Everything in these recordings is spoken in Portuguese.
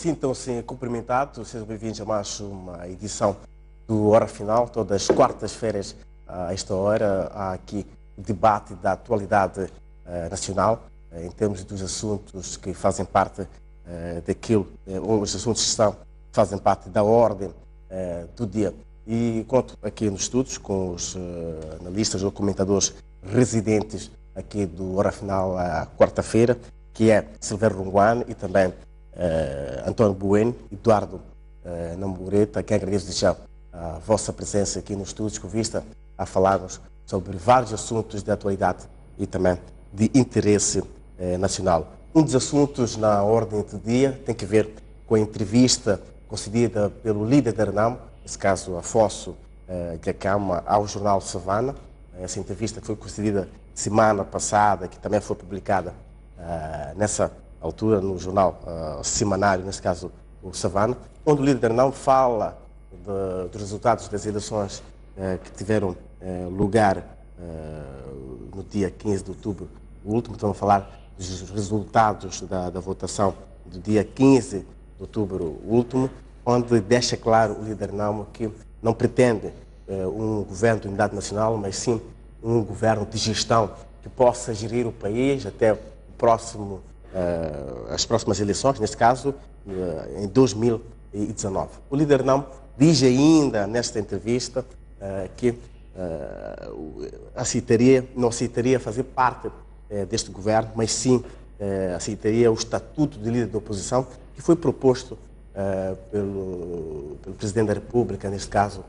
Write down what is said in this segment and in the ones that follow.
Sintam-se cumprimentados, sejam bem-vindos a mais uma edição do Hora Final. Todas as quartas-feiras, a esta hora, há aqui o debate da atualidade nacional, em termos dos assuntos que fazem parte daquilo, os assuntos que fazem parte da ordem do dia. E conto aqui nos estudos com os analistas ou comentadores residentes aqui do Hora Final à quarta-feira, que é Silvério Runguane e também António Bueno, Eduardo Nambureta, a quem agradeço já a vossa presença aqui nos estúdios, com vista a falarmos sobre vários assuntos de atualidade e também de interesse nacional. Um dos assuntos na ordem do dia tem que ver com a entrevista concedida pelo líder da RENAMO, nesse caso Afonso Dhlakama, ao jornal Savana. Essa entrevista foi concedida semana passada, que também foi publicada nessa altura no jornal semanário, nesse caso o Savana, onde o líder da RENAMO fala dos resultados das eleições que tiveram lugar no dia 15 de outubro, o último. Estamos a falar dos resultados da votação do dia 15 de outubro, o último, onde deixa claro o líder da RENAMO que não pretende um governo de unidade nacional, mas sim um governo de gestão que possa gerir o país até o próximo, as próximas eleições, neste caso, em 2019. O líder da RENAMO diz ainda nesta entrevista que não aceitaria fazer parte deste governo, mas sim aceitaria o estatuto de líder da oposição que foi proposto pelo Presidente da República, neste caso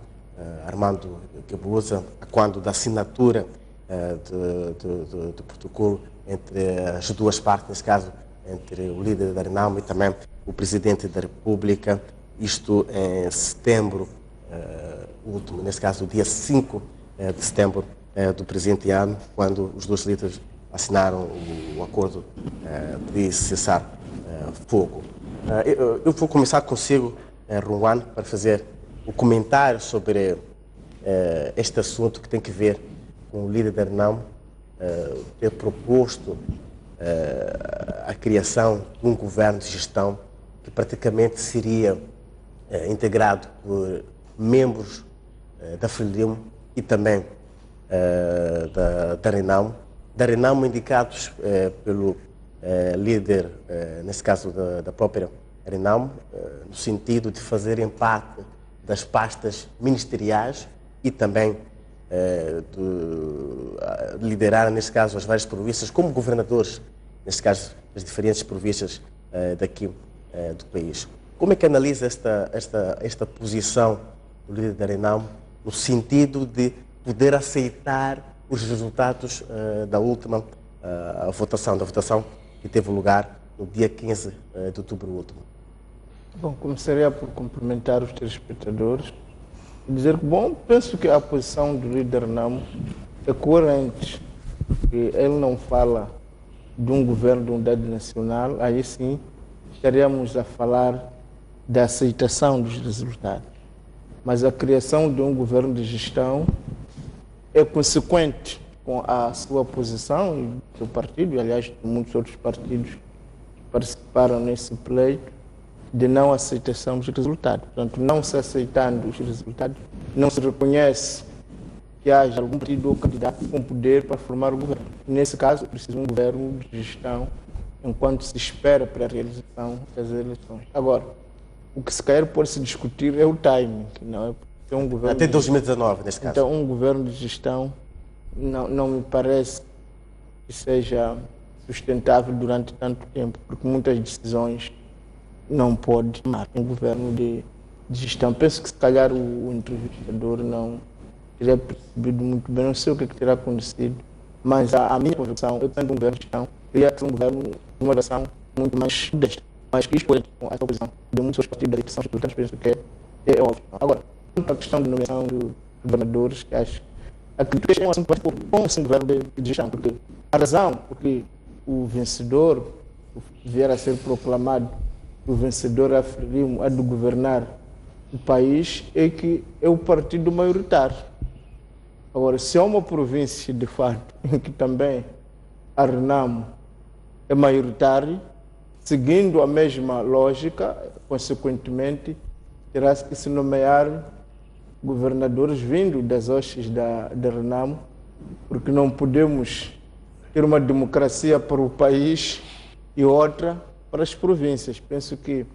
Armando Guebuza, quando da assinatura do protocolo entre as duas partes, neste caso entre o líder da RENAMO e também o Presidente da República, isto em setembro último, neste caso o dia 5 de setembro do presente ano, quando os dois líderes assinaram o acordo de cessar fogo. Eu vou começar consigo, Runguane, para fazer o comentário sobre este assunto que tem que ver com o líder da RENAMO ter proposto a criação de um governo de gestão que praticamente seria integrado por membros da FRELIMO e também da RENAMO, indicados pelo líder, nesse caso da própria RENAMO, no sentido de fazerem parte das pastas ministeriais e também de liderar, neste caso, as várias províncias como governadores, neste caso, as diferentes províncias daqui do país. Como é que analisa esta posição do líder da RENAMO no sentido de poder aceitar os resultados da última votação, que teve lugar no dia 15 de outubro último? Bom, começaria por cumprimentar os telespectadores e dizer que, penso que a posição do líder da RENAMO é coerente, porque ele não fala de um governo de unidade nacional, aí sim estaríamos a falar da aceitação dos resultados. Mas a criação de um governo de gestão é consequente com a sua posição e do partido, e aliás de muitos outros partidos que participaram nesse pleito, de não aceitação dos resultados. Portanto, não se aceitando os resultados, não se reconhece que haja algum partido ou candidato com poder para formar o governo. Nesse caso, precisa de um governo de gestão enquanto se espera para a realização das eleições. Agora, o que se calhar pode se discutir é o timing, não é? Porque um governo até 2019, nesse caso. Então, um governo de gestão não me parece que seja sustentável durante tanto tempo, porque muitas decisões não pode tomar um governo de gestão. Penso que se calhar o entrevistador não teria percebido muito bem, não sei o que terá acontecido, mas a minha convicção, eu tenho um governo de gestão, queria ter um governo de uma relação muito mais modesta, mais que expoente com a oposição de muitos outros partidos da eleição, portanto penso que é óbvio. Agora, a questão de nomeação de governadores, que acho que é um assunto bom sim, governo de gestão, porque a razão porque o vencedor vier a ser proclamado, o vencedor a FRELIMO, a de governar o país, é que é o partido maioritário. Agora, se há uma província, de fato, em que também a RENAMO é maioritária, seguindo a mesma lógica, consequentemente, terá que se nomear governadores vindo das hostes da Renamo, porque não podemos ter uma democracia para o país e outra para as províncias. Penso que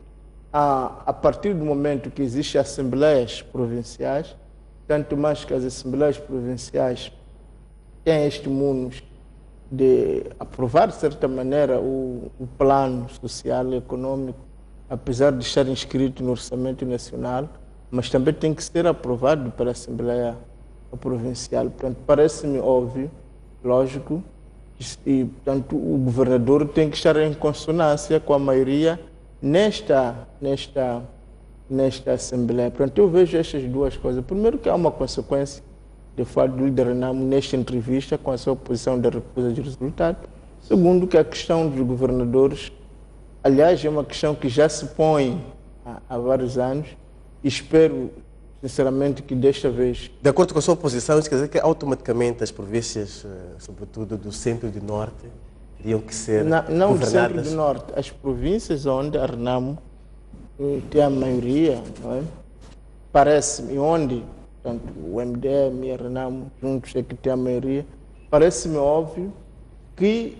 a partir do momento que existem assembleias provinciais, tanto mais que as assembleias provinciais têm este munus de aprovar, de certa maneira, o plano social e econômico, apesar de estar inscrito no Orçamento Nacional, mas também tem que ser aprovado pela Assembleia Provincial. Portanto, parece-me óbvio, lógico, e portanto, o governador tem que estar em consonância com a maioria nesta Assembleia. Portanto, eu vejo estas duas coisas. Primeiro, que há uma consequência de fato do líder Renamo nesta entrevista com a sua posição de recusa de resultado. Segundo, que a questão dos governadores, aliás, é uma questão que já se põe há vários anos, e espero, sinceramente, que desta vez... De acordo com a sua posição, isso quer dizer que automaticamente as províncias, sobretudo do centro e do norte, teriam que ser não do centro e governadas? do norte, as províncias onde a Renamo tem a maioria, não é? Parece-me, onde portanto, o MDM e a Renamo juntos é que tem a maioria, parece-me óbvio que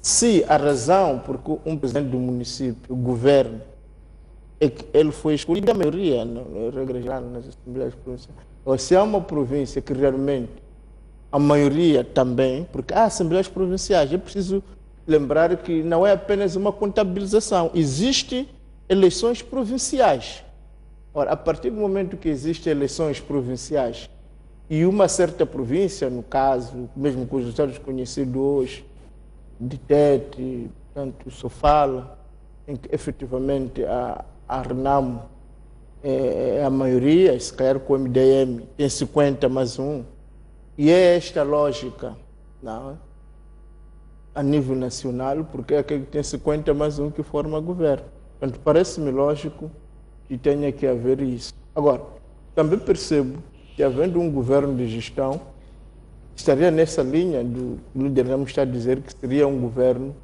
se a razão porque um presidente do município governa é que ele foi escolhido a maioria, na regra geral, nas assembleias provinciais, ou se há uma província que realmente a maioria também, porque há assembleias provinciais, é preciso lembrar que não é apenas uma contabilização, existem eleições provinciais. Ora, a partir do momento que existem eleições provinciais e uma certa província, no caso, mesmo com os resultados conhecidos hoje, de Tete, tanto Sofala, em que efetivamente a Renamo é a maioria, se calhar com o MDM tem 50 mais 1, e é esta lógica, não é? A nível nacional, porque é aquele que tem 50 mais 1 que forma governo. Portanto, parece-me lógico que tenha que haver isso. Agora, também percebo que, havendo um governo de gestão, estaria nessa linha do líder Renamo está a dizer que seria um governo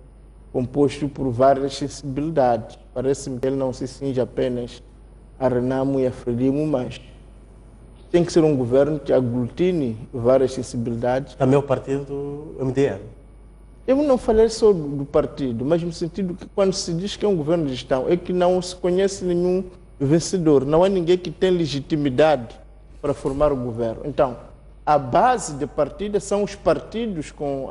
composto por várias sensibilidades. Parece-me que ele não se cinge apenas a Renamo e a Frelimo, mas tem que ser um governo que aglutine várias sensibilidades. Também o partido do MDM. Eu não falei só do partido, mas no sentido que quando se diz que é um governo de gestão, é que não se conhece nenhum vencedor, não há ninguém que tem legitimidade para formar o governo. Então, a base de partida são os partidos com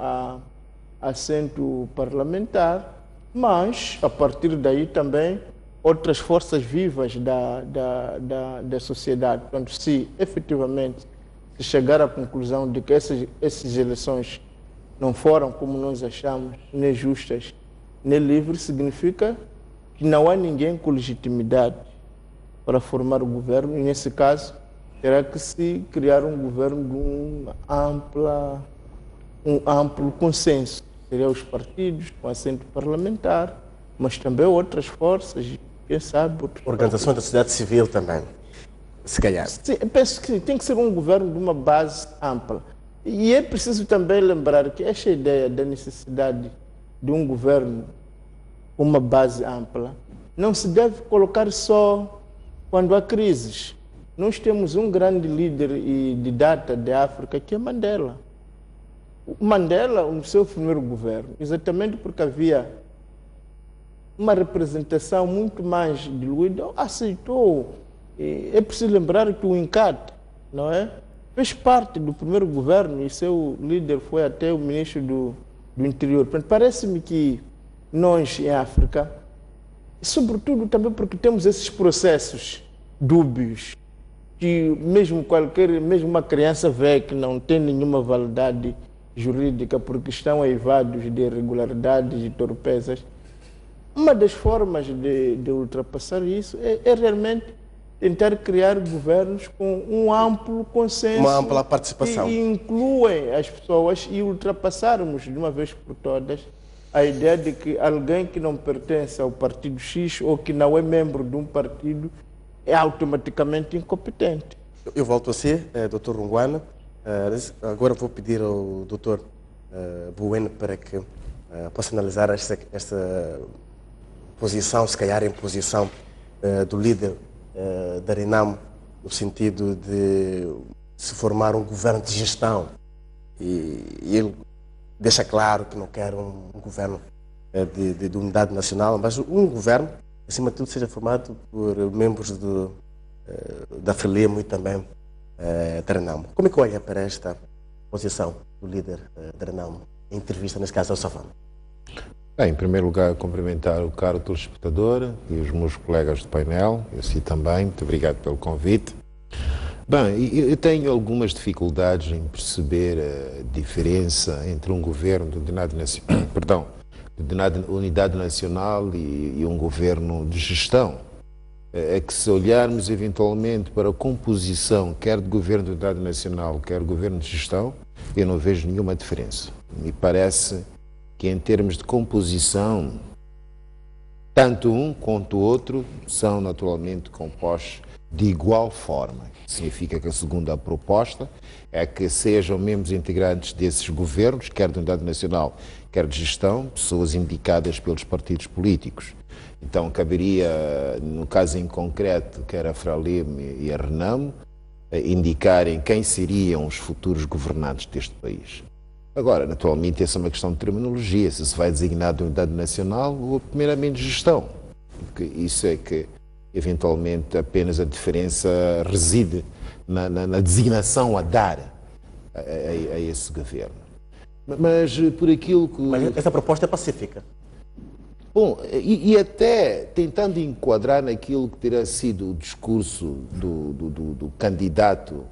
assento parlamentar, mas, a partir daí também, outras forças vivas da sociedade. Portanto, se efetivamente se chegar à conclusão de que essas eleições não foram, como nós achamos, nem justas, nem livres, significa que não há ninguém com legitimidade para formar o governo, e nesse caso terá que se criar um governo de um amplo consenso. Seriam os partidos com assento parlamentar, mas também outras forças, quem sabe... Organizações da sociedade civil também, se calhar. Sim, eu penso que tem que ser um governo de uma base ampla. E é preciso também lembrar que esta ideia da necessidade de um governo com uma base ampla não se deve colocar só quando há crises. Nós temos um grande líder e didata da África, que é Mandela. O Mandela, no seu primeiro governo, exatamente porque havia uma representação muito mais diluída, aceitou. É preciso lembrar que o INCAT, não é? Fez parte do primeiro governo e seu líder foi até o ministro do Interior. Parece-me que nós, em África, sobretudo também porque temos esses processos dúbios, que mesmo uma criança vê que não tem nenhuma validade jurídica porque estão aivados de irregularidades e torpezas. Uma das formas de ultrapassar isso é realmente tentar criar governos com um amplo consenso, uma ampla participação, que incluem as pessoas, e ultrapassarmos de uma vez por todas a ideia de que alguém que não pertence ao partido X ou que não é membro de um partido é automaticamente incompetente. Eu volto a ser, Dr. Runguana. Agora vou pedir ao Dr. Bueno para que possa analisar esta posição, se calhar em posição do líder da Renamo, no sentido de se formar um governo de gestão. E ele deixa claro que não quer um governo de unidade nacional, mas um governo, acima de tudo, seja formado por membros da Frelimo e também da Renamo. Como é que olha para esta posição do líder da Renamo, em entrevista, nesse caso, ao Savana? Bem, em primeiro lugar, cumprimentar o caro telespectador e os meus colegas do painel, eu si também, muito obrigado pelo convite. Bem, eu tenho algumas dificuldades em perceber a diferença entre um governo de unidade nacional e um governo de gestão. É que se olharmos eventualmente para a composição, quer de governo de unidade nacional, quer de governo de gestão, eu não vejo nenhuma diferença. Me parece que em termos de composição, tanto um quanto o outro são naturalmente compostos de igual forma. Significa que a segunda proposta é que sejam membros integrantes desses governos, quer de unidade nacional, quer de gestão, pessoas indicadas pelos partidos políticos. Então caberia, no caso em concreto, quer a Frelimo e a Renamo, indicarem quem seriam os futuros governantes deste país. Agora, naturalmente, essa é uma questão de terminologia, se vai designar de unidade nacional ou primeiramente gestão, porque isso é que eventualmente apenas a diferença reside na designação a dar a esse governo. Mas por aquilo que... Mas essa proposta é pacífica. Bom, e até tentando enquadrar naquilo que terá sido o discurso do candidato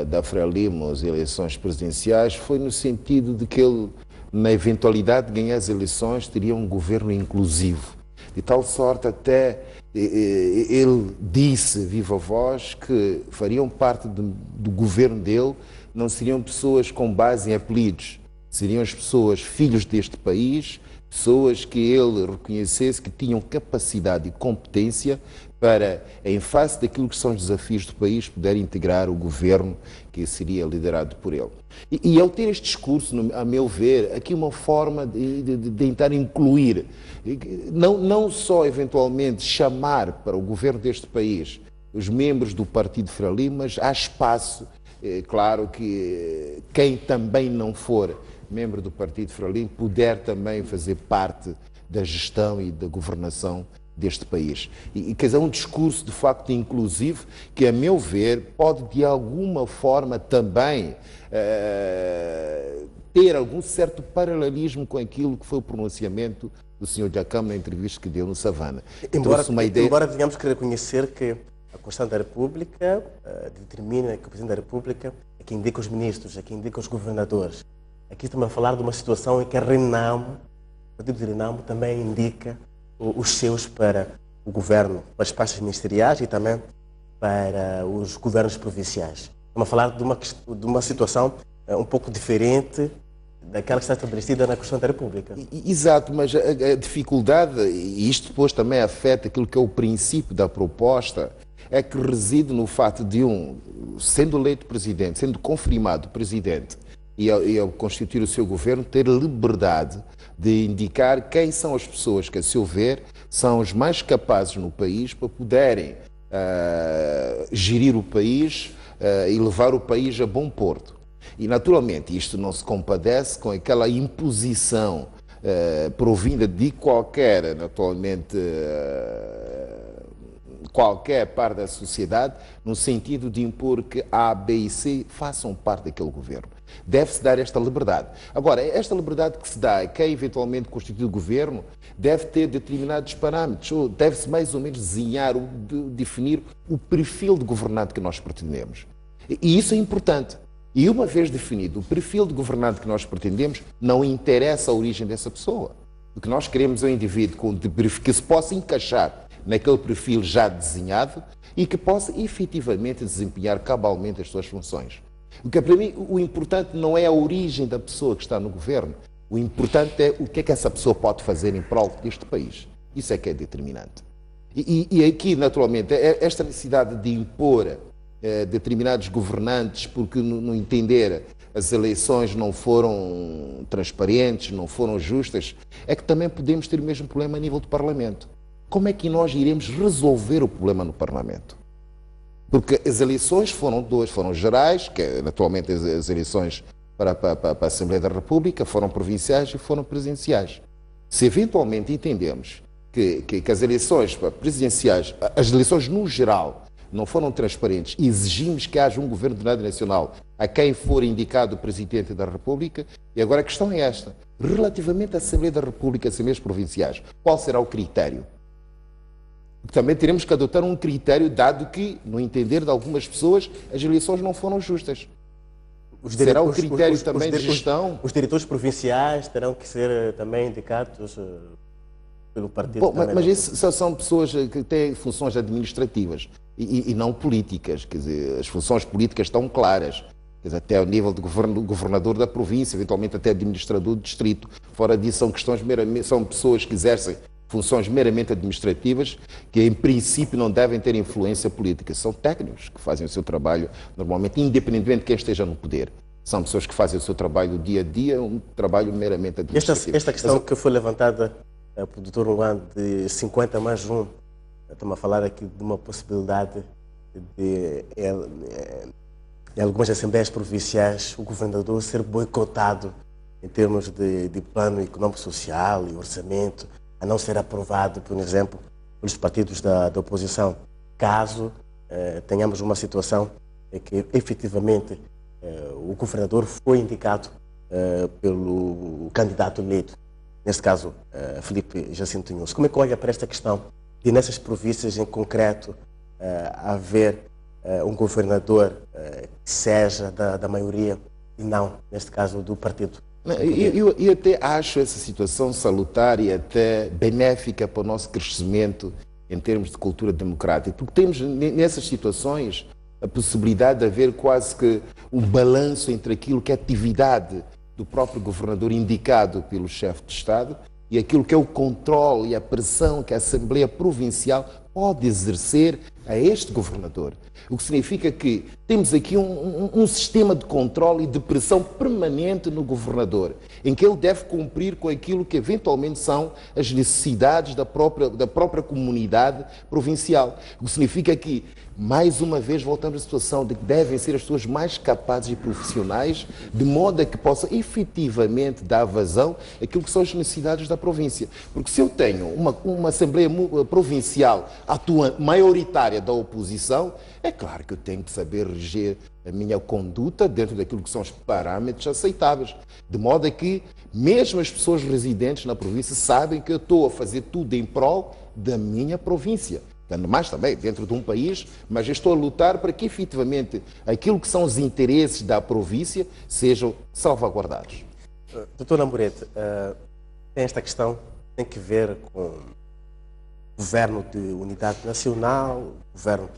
da Frelimo às eleições presidenciais, foi no sentido de que ele, na eventualidade de ganhar as eleições, teria um governo inclusivo. De tal sorte até ele disse, viva voz, que fariam parte do governo dele, não seriam pessoas com base em apelidos, seriam as pessoas filhos deste país, pessoas que ele reconhecesse que tinham capacidade e competência para, em face daquilo que são os desafios do país, poder integrar o governo que seria liderado por ele. E ele ter este discurso, a meu ver, aqui uma forma de tentar incluir, não só eventualmente chamar para o governo deste país os membros do Partido Frelimo, mas há espaço, claro que quem também não for membro do Partido Frelimo puder também fazer parte da gestão e da governação deste país. E quer dizer, um discurso de facto inclusivo que, a meu ver, pode de alguma forma também ter algum certo paralelismo com aquilo que foi o pronunciamento do Sr. Djacama na entrevista que deu no Savana. Embora tenhamos que reconhecer que a Constituição da República determina que o Presidente da República é quem indica os ministros, é quem indica os governadores. Aqui estamos a falar de uma situação em que a Renamo, o Partido de Renamo, também indica os seus para o governo, para as pastas ministeriais e também para os governos provinciais. Estamos a falar de uma situação um pouco diferente daquela que está estabelecida na Constituição da República. Exato, mas a dificuldade, e isto depois também afeta aquilo que é o princípio da proposta, é que reside no fato de sendo eleito presidente, sendo confirmado presidente, e ao constituir o seu governo, ter liberdade de indicar quem são as pessoas que, a seu ver, são os mais capazes no país para poderem gerir o país e levar o país a bom porto. E, naturalmente, isto não se compadece com aquela imposição provinda de qualquer, naturalmente, qualquer parte da sociedade, no sentido de impor que A, B e C façam parte daquele governo. Deve-se dar esta liberdade. Agora, esta liberdade que se dá a quem eventualmente constitui o governo deve ter determinados parâmetros, ou deve-se mais ou menos desenhar, definir o perfil de governante que nós pretendemos. E isso é importante. E uma vez definido o perfil de governante que nós pretendemos, não interessa a origem dessa pessoa. O que nós queremos é um indivíduo que se possa encaixar naquele perfil já desenhado e que possa efetivamente desempenhar cabalmente as suas funções. Porque para mim o importante não é a origem da pessoa que está no governo, o importante é o que é que essa pessoa pode fazer em prol deste país. Isso é que é determinante. E aqui, naturalmente, esta necessidade de impor determinados governantes, porque no entender as eleições não foram transparentes, não foram justas, é que também podemos ter o mesmo problema a nível do Parlamento. Como é que nós iremos resolver o problema no Parlamento? Porque as eleições foram duas, foram gerais, que é atualmente as eleições para a Assembleia da República, foram provinciais e foram presidenciais. Se eventualmente entendemos que as eleições presidenciais, as eleições no geral, não foram transparentes e exigimos que haja um governo de unidade nacional a quem for indicado o Presidente da República, e agora a questão é esta, relativamente à Assembleia da República, Assembleias Provinciais, qual será o critério? Também teremos que adotar um critério, dado que, no entender de algumas pessoas, as eleições não foram justas. Será o critério também de gestão? Os diretores provinciais terão que ser também indicados pelo partido. Bom, mas isso são pessoas que têm funções administrativas e não políticas. Quer dizer, as funções políticas estão claras. Quer dizer, até ao nível do governador da província, eventualmente até administrador do distrito. Fora disso, são questões são pessoas que exercem funções meramente administrativas, que em princípio não devem ter influência política. São técnicos que fazem o seu trabalho, normalmente, independentemente de quem esteja no poder. São pessoas que fazem o seu trabalho dia a dia, um trabalho meramente administrativo. Esta questão que foi levantada pelo Dr. Luan de 50 mais 1, estamos a falar aqui de uma possibilidade de, em algumas assembleias provinciais, o governador ser boicotado em termos de plano econômico-social e orçamento, a não ser aprovado, por exemplo, pelos partidos da oposição, caso tenhamos uma situação em que efetivamente o governador foi indicado pelo candidato eleito, neste caso Filipe Jacinto Inhosso. Como é que olha para esta questão de nessas províncias em concreto haver um governador que seja da maioria e não, neste caso, do partido? Eu até acho essa situação salutar e até benéfica para o nosso crescimento em termos de cultura democrática, porque temos nessas situações a possibilidade de haver quase que um balanço entre aquilo que é a atividade do próprio governador indicado pelo chefe de Estado e aquilo que é o controle e a pressão que a Assembleia Provincial pode exercer a este governador. O que significa que temos aqui um sistema de controle e de pressão permanente no governador, em que ele deve cumprir com aquilo que eventualmente são as necessidades da própria comunidade provincial. O que significa que, mais uma vez, voltamos à situação de que devem ser as pessoas mais capazes e profissionais, de modo a que possam efetivamente dar vazão àquilo que são as necessidades da província. Porque se eu tenho uma Assembleia Provincial atuante, maioritária da oposição, é claro que eu tenho que saber reger a minha conduta dentro daquilo que são os parâmetros aceitáveis. De modo a que, mesmo as pessoas residentes na província sabem que eu estou a fazer tudo em prol da minha província. Mais também dentro de um país, mas eu estou a lutar para que efetivamente aquilo que são os interesses da província sejam salvaguardados. Doutor Namorete, esta questão tem que ver com governo de unidade nacional, governo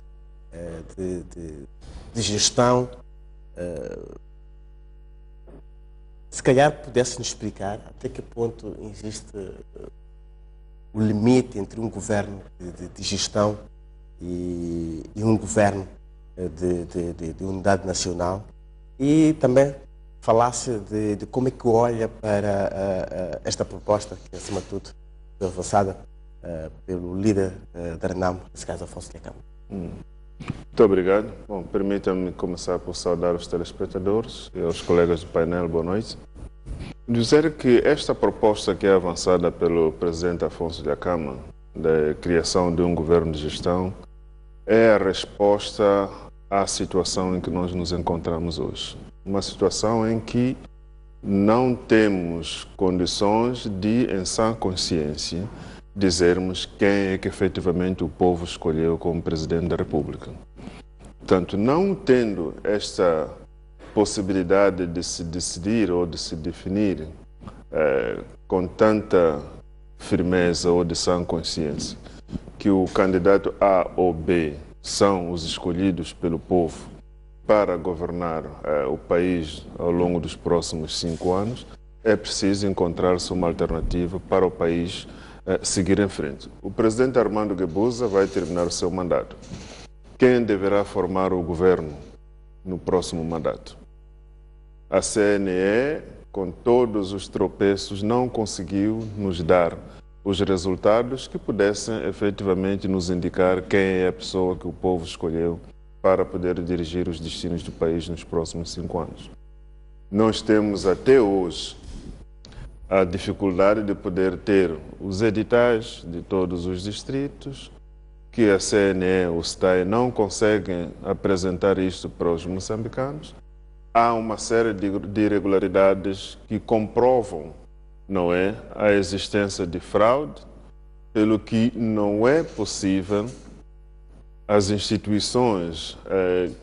de gestão. Se calhar pudesse-nos explicar até que ponto existe o limite entre um governo de gestão e um governo de unidade nacional, e também falasse de como é que olha para esta proposta, que acima de tudo foi avançada pelo líder da RENAMO, nesse caso Afonso Dhlakama. Muito obrigado. Bom, permita-me começar por saudar os telespectadores e os colegas do painel. Boa noite. Dizer que esta proposta que é avançada pelo presidente Afonso Dhlakama, da criação de um governo de gestão, é a resposta à situação em que nós nos encontramos hoje. Uma situação em que não temos condições de, em sã consciência, dizermos quem é que efetivamente o povo escolheu como presidente da República. Portanto, não tendo esta possibilidade de se decidir ou de se definir com tanta firmeza ou de sã consciência que o candidato A ou B são os escolhidos pelo povo para governar o país ao longo dos próximos 5 anos, é preciso encontrar-se uma alternativa para o país seguir em frente. O presidente Armando Guebuza vai terminar o seu mandato. Quem deverá formar o governo no próximo mandato? a CNE, com todos os tropeços, não conseguiu nos dar os resultados que pudessem efetivamente nos indicar quem é a pessoa que o povo escolheu para poder dirigir os destinos do país nos próximos 5 anos. Nós temos até hoje a dificuldade de poder ter os editais de todos os distritos, que a CNE, o STAI, não conseguem apresentar isto para os moçambicanos. Há uma série de irregularidades que comprovam, não é, a existência de fraude, pelo que não é possível as instituições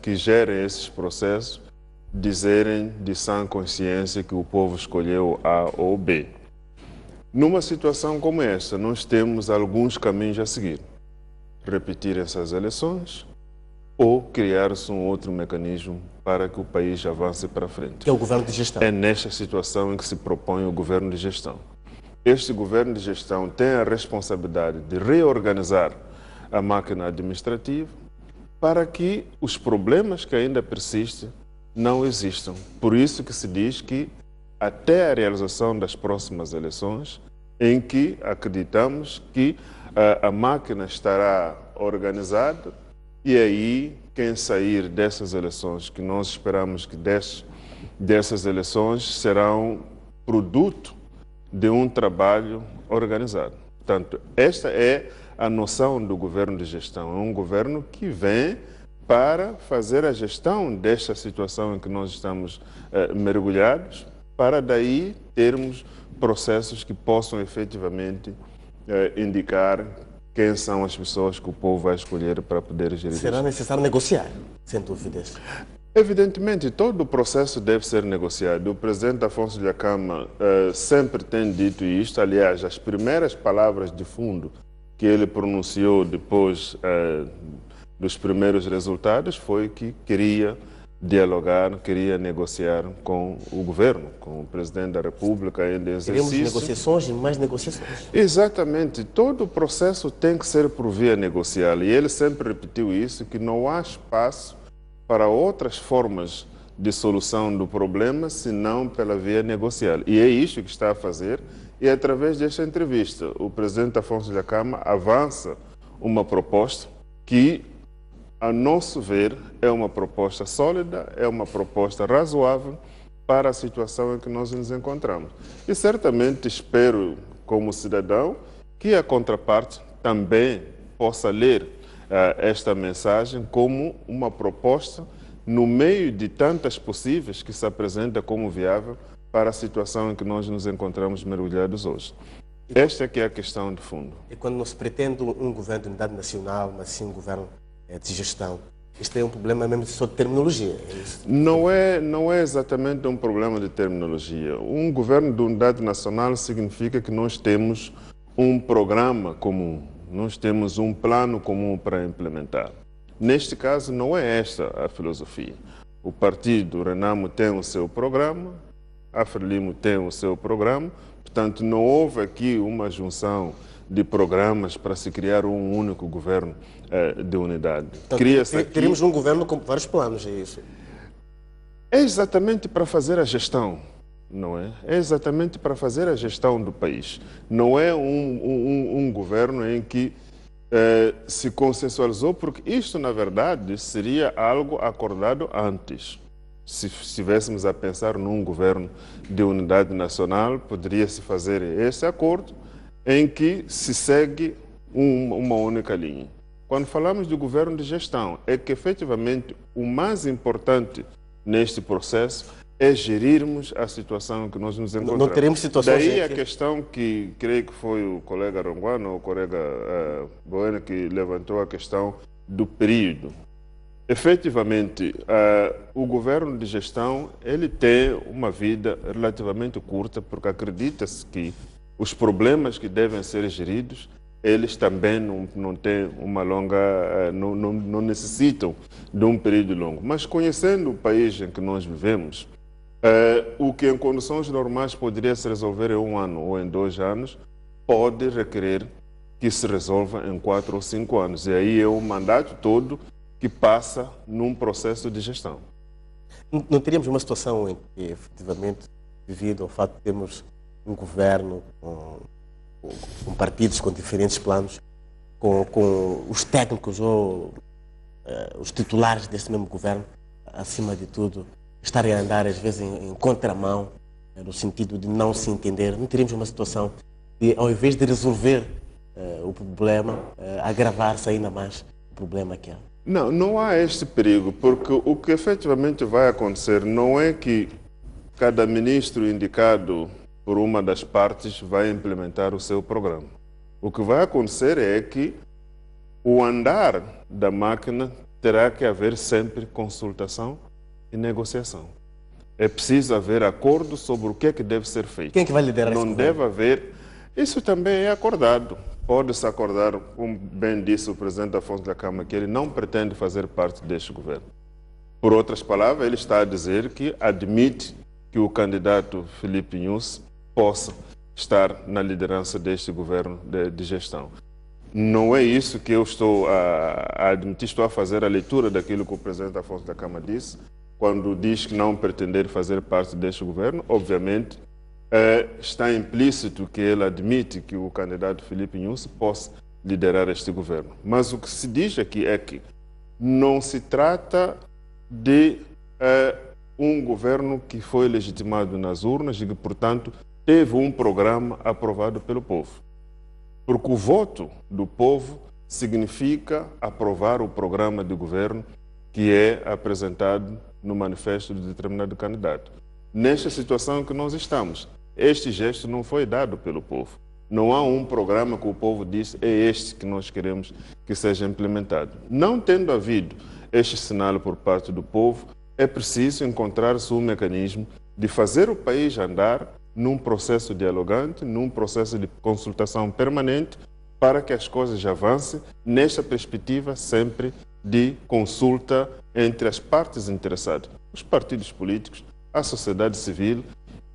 que gerem esses processos dizerem de sã consciência que o povo escolheu A ou B. Numa situação como esta, nós temos alguns caminhos a seguir. Repetir essas eleições ou criar-se um outro mecanismo para que o país avance para frente. Que é o governo de gestão. É nesta situação em que se propõe o governo de gestão. Este governo de gestão tem a responsabilidade de reorganizar a máquina administrativa para que os problemas que ainda persistem não existam. Por isso que se diz que até a realização das próximas eleições, em que acreditamos que a máquina estará organizada e aí quem sair dessas eleições, que nós esperamos que dessas eleições serão produto de um trabalho organizado. Portanto, esta é a noção do governo de gestão. É um governo que vem para fazer a gestão desta situação em que nós estamos mergulhados, para daí termos processos que possam efetivamente indicar quem são as pessoas que o povo vai escolher para poder gerir. Será necessário negociar, sem dúvidas. Evidentemente, todo o processo deve ser negociado. O presidente Afonso Dhlakama sempre tem dito isto. Aliás, as primeiras palavras de fundo que ele pronunciou depois dos primeiros resultados foi que queria dialogar, queria negociar com o governo, com o presidente da República em exercício. Queremos negociações e mais negociações. Exatamente. Todo o processo tem que ser por via negocial. E ele sempre repetiu isso, que não há espaço para outras formas de solução do problema, senão pela via negocial. E é isso que está a fazer. E através desta entrevista, o presidente Afonso Dhlakama avança uma proposta que, a nosso ver, é uma proposta sólida, é uma proposta razoável para a situação em que nós nos encontramos. E certamente espero, como cidadão, que a contraparte também possa ler esta mensagem como uma proposta no meio de tantas possíveis que se apresenta como viável para a situação em que nós nos encontramos mergulhados hoje. Esta é que é a questão de fundo. E quando não se pretende um governo de unidade nacional, mas sim um governo de gestão, isto é um problema mesmo só de terminologia? É isso? Não é exatamente um problema de terminologia. Um governo de unidade nacional significa que nós temos um programa comum, nós temos um plano comum para implementar. Neste caso, não é esta a filosofia. O partido Renamo tem o seu programa, a Frelimo tem o seu programa, portanto, não houve aqui uma junção de programas para se criar um único governo de unidade. Então, teríamos um governo com vários planos, é isso? É exatamente para fazer a gestão, não é? É exatamente para fazer a gestão do país. Não é um governo em que se consensualizou, porque isto, na verdade, seria algo acordado antes. Se estivéssemos a pensar num governo de unidade nacional, poderia-se fazer esse acordo em que se segue uma única linha. Quando falamos de governo de gestão, é que efetivamente o mais importante neste processo é gerirmos a situação em que nós nos encontramos. Não teremos situações... Daí a questão que creio que foi o colega Ronguano ou o colega Bueno que levantou a questão do período. Efetivamente, o governo de gestão ele tem uma vida relativamente curta, porque acredita-se que os problemas que devem ser geridos, eles também não têm uma longa, não necessitam de um período longo. Mas conhecendo o país em que nós vivemos, o que em condições normais poderia se resolver em 1 ano ou em 2 anos, pode requerer que se resolva em 4 ou 5 anos. E aí é o mandato todo que passa num processo de gestão. Não teríamos uma situação em que, efetivamente, devido ao fato de termos um governo com partidos com diferentes planos, com os técnicos ou os titulares desse mesmo governo, acima de tudo, estarem a andar às vezes em contramão, no sentido de não se entender, não teríamos uma situação de, ao invés de resolver o problema, agravar-se ainda mais o problema que há. Não, não há este perigo, porque o que efetivamente vai acontecer não é que cada ministro indicado por uma das partes vai implementar o seu programa. O que vai acontecer é que o andar da máquina terá que haver sempre consultação e negociação. É preciso haver acordo sobre o que é que deve ser feito. Quem é que vai liderar isso? Não deve haver... Isso também é acordado. Pode-se acordar, como bem disse o presidente Afonso da Câmara, que ele não pretende fazer parte deste governo. Por outras palavras, ele está a dizer que admite que o candidato Filipe Nunes possa estar na liderança deste governo de gestão. Não é isso que eu estou a admitir, estou a fazer a leitura daquilo que o presidente Afonso da Câmara disse, quando diz que não pretender fazer parte deste governo. Obviamente, está implícito que ele admite que o candidato Filipe Nunes possa liderar este governo. Mas o que se diz aqui é que não se trata de um governo que foi legitimado nas urnas e que, portanto, teve um programa aprovado pelo povo. Porque o voto do povo significa aprovar o programa de governo que é apresentado no manifesto de determinado candidato. Nesta situação em que nós estamos, este gesto não foi dado pelo povo. Não há um programa que o povo disse é este que nós queremos que seja implementado. Não tendo havido este sinal por parte do povo, é preciso encontrar-se um mecanismo de fazer o país andar num processo dialogante, num processo de consultação permanente, para que as coisas avancem nesta perspectiva sempre de consulta entre as partes interessadas, os partidos políticos, a sociedade civil,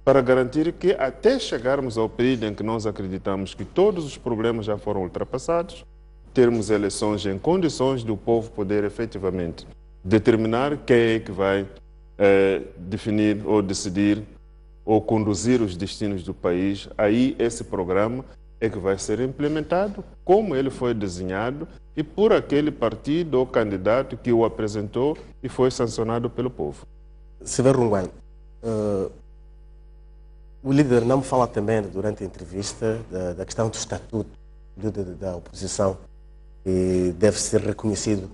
para garantir que até chegarmos ao período em que nós acreditamos que todos os problemas já foram ultrapassados, termos eleições em condições do povo poder efetivamente determinar quem é que vai definir ou decidir ou conduzir os destinos do país. Aí esse programa é que vai ser implementado como ele foi desenhado e por aquele partido ou candidato que o apresentou e foi sancionado pelo povo. Silvério Runguane, o líder não me fala também, durante a entrevista, da questão do estatuto da oposição, que deve ser reconhecido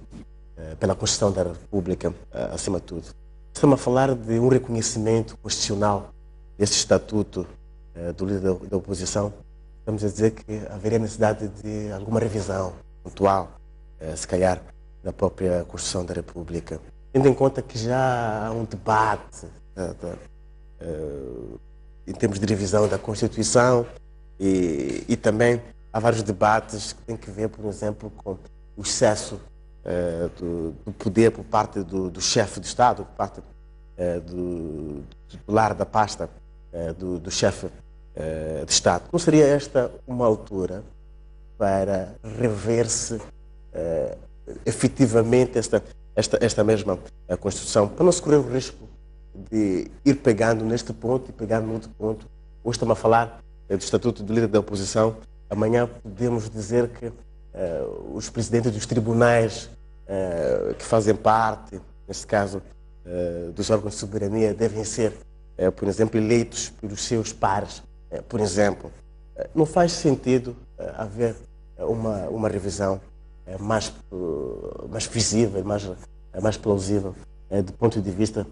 pela Constituição da República, acima de tudo. Estamos a falar de um reconhecimento constitucional desse estatuto do líder da oposição. Estamos a dizer que haveria necessidade de alguma revisão pontual, se calhar, da própria Constituição da República. Tendo em conta que já há um debate em termos de revisão da Constituição e também há vários debates que têm que ver, por exemplo, com o excesso do poder por parte do chefe de Estado, por parte do titular da pasta do chefe de Estado. Não seria esta uma altura para rever-se efetivamente esta mesma Constituição, para não se correr o risco de ir pegando neste ponto e pegando no outro ponto? Hoje estamos a falar do Estatuto do Líder da Oposição, amanhã podemos dizer que os presidentes dos tribunais que fazem parte, neste caso, dos órgãos de soberania, devem ser, por exemplo, eleitos pelos seus pares, por exemplo. Não faz sentido haver uma revisão mais visível, mais plausível, do ponto de vista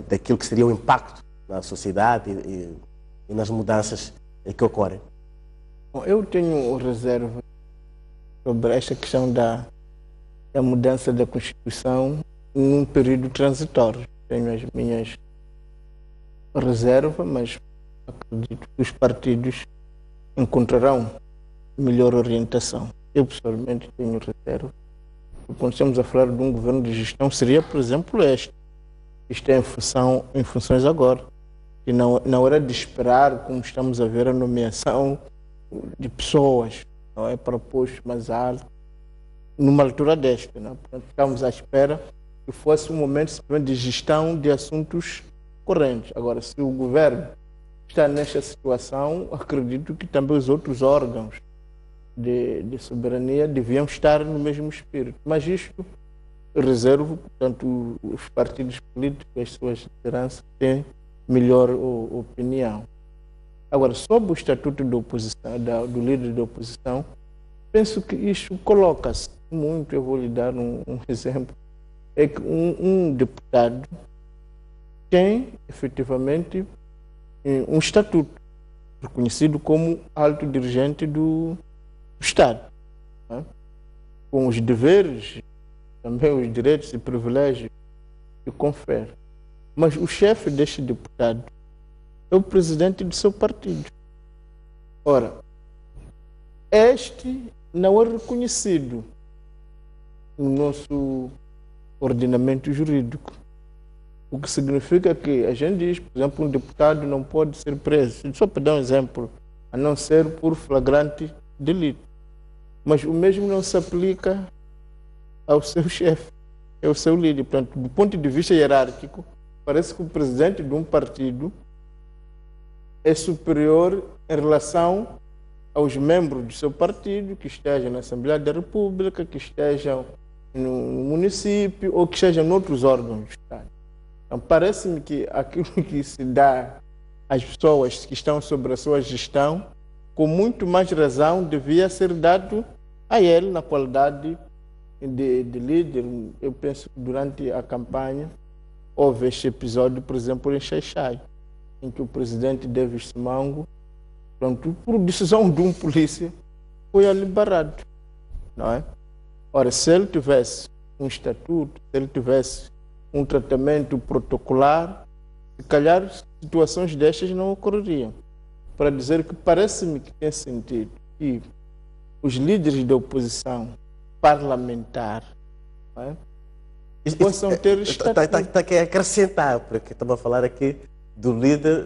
daquilo que seria o impacto na sociedade e nas mudanças que ocorrem? Bom, eu tenho reserva sobre esta questão da mudança da Constituição num período transitório. Tenho as minhas reservas, mas acredito que os partidos encontrarão melhor orientação. Eu, pessoalmente, tenho reserva. Quando estamos a falar de um governo de gestão, seria, por exemplo, este. Isto é em funções agora. E não era de esperar, como estamos a ver, a nomeação de pessoas, não é, para postos mais altos, numa altura desta. Não é? Portanto, ficamos à espera que fosse um momento simplesmente de gestão de assuntos correntes. Agora, se o governo está nesta situação, acredito que também os outros órgãos de soberania deviam estar no mesmo espírito. Mas isto reservo, portanto, os partidos políticos, as suas lideranças têm melhor opinião. Agora, sobre o estatuto da oposição, do líder da oposição, penso que isto coloca-se muito. Eu vou lhe dar um exemplo. É que um deputado tem, efetivamente, um estatuto, reconhecido como alto dirigente do Estado, né? Com os deveres, também os direitos e privilégios que confere. Mas o chefe deste deputado é o presidente do seu partido. Ora, este não é reconhecido no nosso ordenamento jurídico. O que significa que a gente diz, por exemplo, um deputado não pode ser preso, só para dar um exemplo, a não ser por flagrante delito. Mas o mesmo não se aplica ao seu chefe, ao seu líder. Portanto, do ponto de vista hierárquico, parece que o presidente de um partido é superior em relação aos membros do seu partido que estejam na Assembleia da República, que estejam no município ou que estejam em outros órgãos do Estado. Então, parece-me que aquilo que se dá às pessoas que estão sobre a sua gestão, com muito mais razão, devia ser dado a ele na qualidade de líder. Eu penso que durante a campanha houve este episódio, por exemplo, em Xai-Xai, em que o presidente Davis Simango, pronto, por decisão de um polícia, foi liberado, não é? Ora, se ele tivesse um estatuto, se ele tivesse um tratamento protocolar, se calhar situações destas não ocorreriam. Para dizer que parece-me que tem sentido que os líderes da oposição parlamentar, não é, possam ter estatuto. Está aqui a acrescentar, porque estamos a falar aqui do líder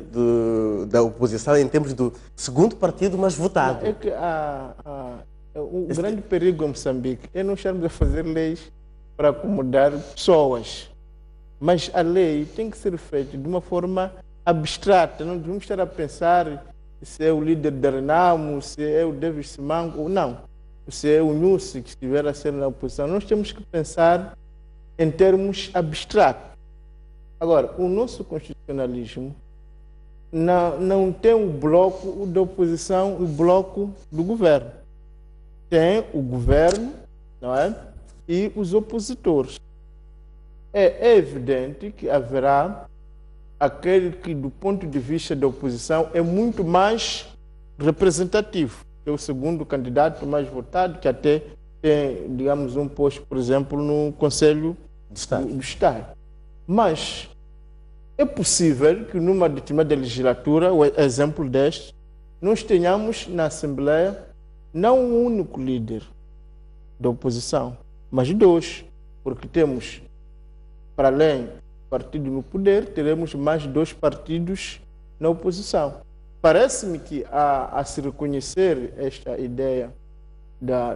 da oposição em termos do segundo partido mais votado. É que o grande perigo em Moçambique é não estarmos a fazer leis para acomodar pessoas. Mas a lei tem que ser feita de uma forma abstrata. Não devemos estar a pensar se é o líder da Renamo, se é o Davis Simango ou não. Se é o Nussi que estiver a ser na oposição. Nós temos que pensar em termos abstratos. Agora, o nosso constitucionalismo não tem o bloco da oposição e o bloco do governo. Tem o governo, não é? E os opositores. É evidente que haverá aquele que, do ponto de vista da oposição, é muito mais representativo, que é o segundo candidato mais votado, que até tem, digamos, um posto, por exemplo, no Conselho do Estado. Mas é possível que numa determinada legislatura, o exemplo deste, nós tenhamos na Assembleia não um único líder da oposição, mas dois, porque temos, para além do partido no poder, teremos mais dois partidos na oposição. Parece-me que a se reconhecer esta ideia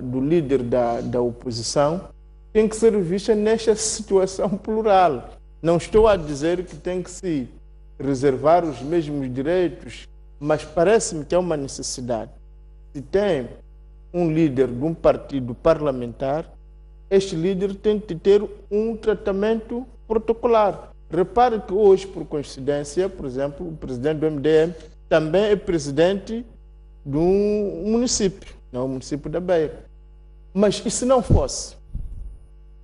do líder da oposição tem que ser vista nesta situação plural. Não estou a dizer que tem que se reservar os mesmos direitos, mas parece-me que é uma necessidade. Se tem um líder de um partido parlamentar, este líder tem que ter um tratamento protocolar. Repare que hoje, por coincidência, por exemplo, o presidente do MDM também é presidente de um município, não, o município da Beira. Mas e se não fosse?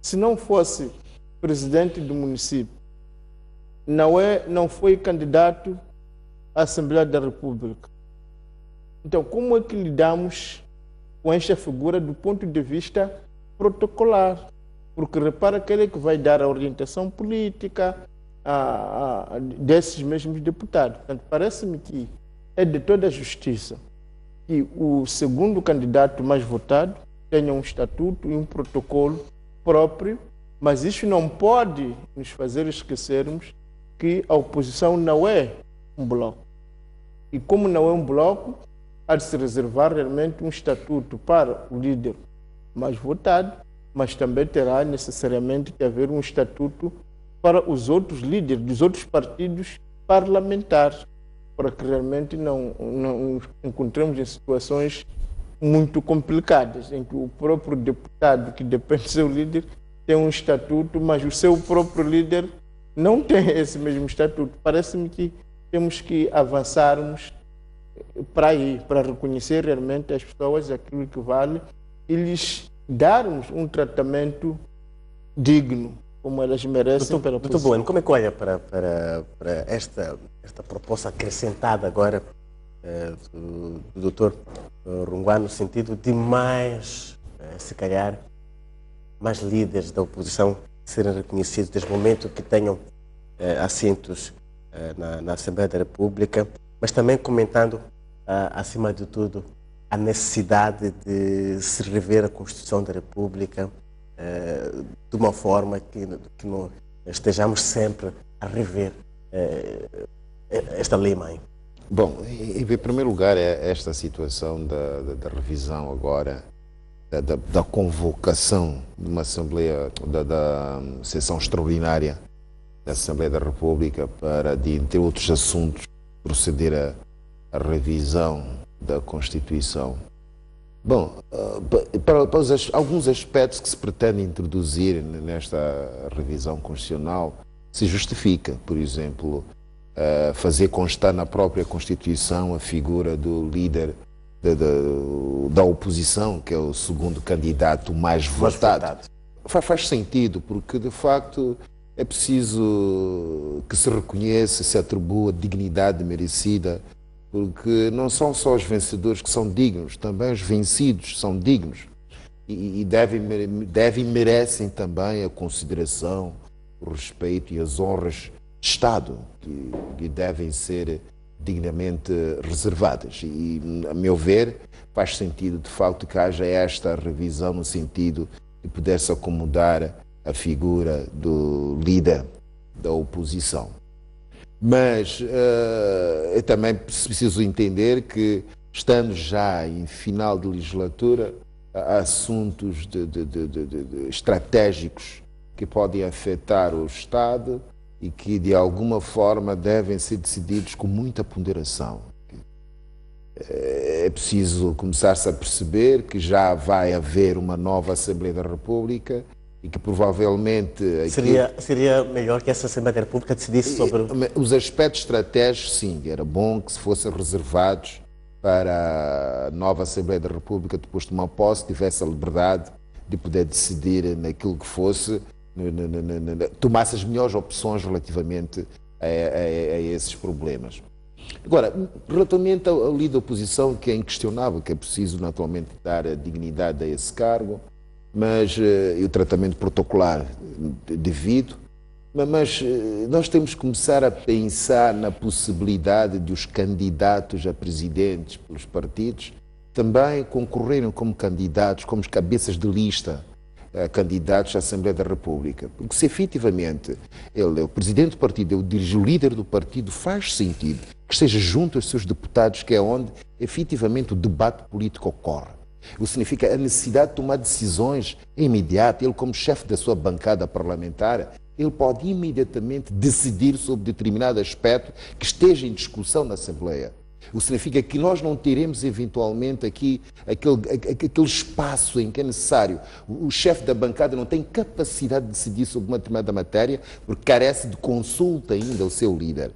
Se não fosse presidente do município, não foi candidato à Assembleia da República. Então, como é que lidamos com esta figura do ponto de vista protocolar? Porque repara que ele é que vai dar a orientação política desses mesmos deputados. Portanto, parece-me que é de toda a justiça que o segundo candidato mais votado tenha um estatuto e um protocolo próprio, mas isso não pode nos fazer esquecermos que a oposição não é um bloco. E como não é um bloco, há de se reservar realmente um estatuto para o líder mais votado, mas também terá necessariamente que haver um estatuto para os outros líderes dos outros partidos parlamentares, para que realmente não nos encontremos em situações muito complicadas, em que o próprio deputado, que depende do seu líder, tem um estatuto, mas o seu próprio líder não tem esse mesmo estatuto. Parece-me que temos que avançarmos para aí, para reconhecer realmente as pessoas aquilo que vale e lhes darmos um tratamento digno, como elas merecem. Muito bom. Como é que olha para esta proposta acrescentada agora do Dr. Rungwan, no sentido de mais, se calhar, mais líderes da oposição serem reconhecidos desde o momento que tenham assentos na Assembleia da República, mas também comentando, acima de tudo, a necessidade de se rever a Constituição da República de uma forma que não estejamos sempre a rever esta lei-mãe. Bom, em primeiro lugar, esta situação da revisão agora, da convocação de uma Assembleia, da sessão extraordinária da Assembleia da República para, entre outros assuntos, proceder à revisão da Constituição. Bom, para alguns aspectos que se pretende introduzir nesta revisão constitucional se justifica, por exemplo, fazer constar na própria Constituição a figura do líder da oposição, que é o segundo candidato mais votado. Faz sentido, porque de facto é preciso que se reconheça, se atribua dignidade merecida, porque não são só os vencedores que são dignos, também os vencidos são dignos e devem e merecem também a consideração, o respeito e as honras de Estado que devem ser dignamente reservadas. E, a meu ver, faz sentido de facto que haja esta revisão no sentido de poder-se acomodar a figura do líder da oposição. Mas eu também preciso entender que, estando já em final de legislatura, há assuntos estratégicos que podem afetar o Estado e que, de alguma forma, devem ser decididos com muita ponderação. É preciso começar-se a perceber que já vai haver uma nova Assembleia da República e que provavelmente... Seria melhor que essa Assembleia da República decidisse sobre... Os aspectos estratégicos, sim, era bom que se fossem reservados para a nova Assembleia da República, depois de tomar posse, tivesse a liberdade de poder decidir naquilo que fosse, tomasse as melhores opções relativamente a esses problemas. Agora, relativamente ao líder da oposição, que é inquestionável, que é preciso naturalmente dar a dignidade a esse cargo, mas e o tratamento protocolar devido, mas nós temos que começar a pensar na possibilidade de os candidatos a presidentes pelos partidos também concorrerem como candidatos, como cabeças de lista, candidatos à Assembleia da República. Porque se efetivamente ele é o presidente do partido, é o líder do partido, faz sentido que esteja junto aos seus deputados, que é onde efetivamente o debate político ocorre. O que significa a necessidade de tomar decisões imediatas. Ele, como chefe da sua bancada parlamentar, ele pode imediatamente decidir sobre determinado aspecto que esteja em discussão na Assembleia. O que significa que nós não teremos eventualmente aqui aquele espaço em que é necessário. O chefe da bancada não tem capacidade de decidir sobre uma determinada matéria porque carece de consulta ainda ao seu líder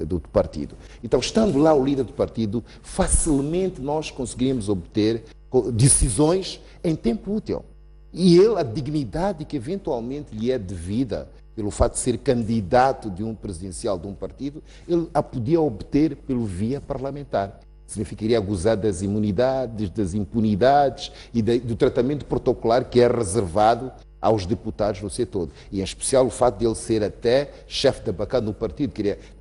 do partido. Então, estando lá o líder do partido, facilmente nós conseguimos obter decisões em tempo útil. E ele, a dignidade que eventualmente lhe é devida pelo fato de ser candidato de um presidencial de um partido, ele a podia obter pelo via parlamentar. Significaria gozar das imunidades, das impunidades e do tratamento protocolar que é reservado aos deputados do setor. E em especial o fato de ele ser até chefe da bancada do partido,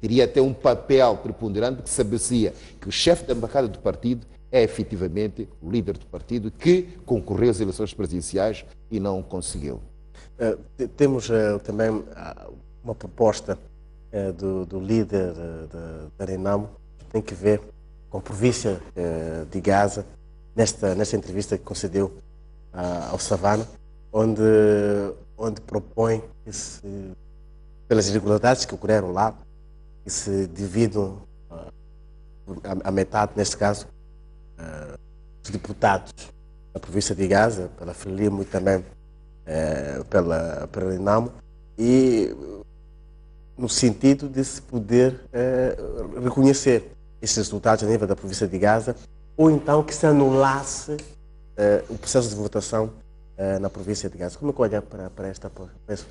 teria até um papel preponderante, porque saberia que o chefe da bancada do partido é efetivamente o líder do partido que concorreu às eleições presidenciais e não conseguiu. Temos também uma proposta do líder da Renamo, que tem que ver com a província de Gaza, nesta entrevista que concedeu ao Savana, onde propõe que pelas irregularidades que ocorreram lá, que se dividam a metade, neste caso, os deputados da província de Gaza, pela Frelimo e também pela Renamo, e no sentido de se poder reconhecer esses resultados a nível da província de Gaza, ou então que se anulasse o processo de votação na província de Gaza. Como é que olha para essa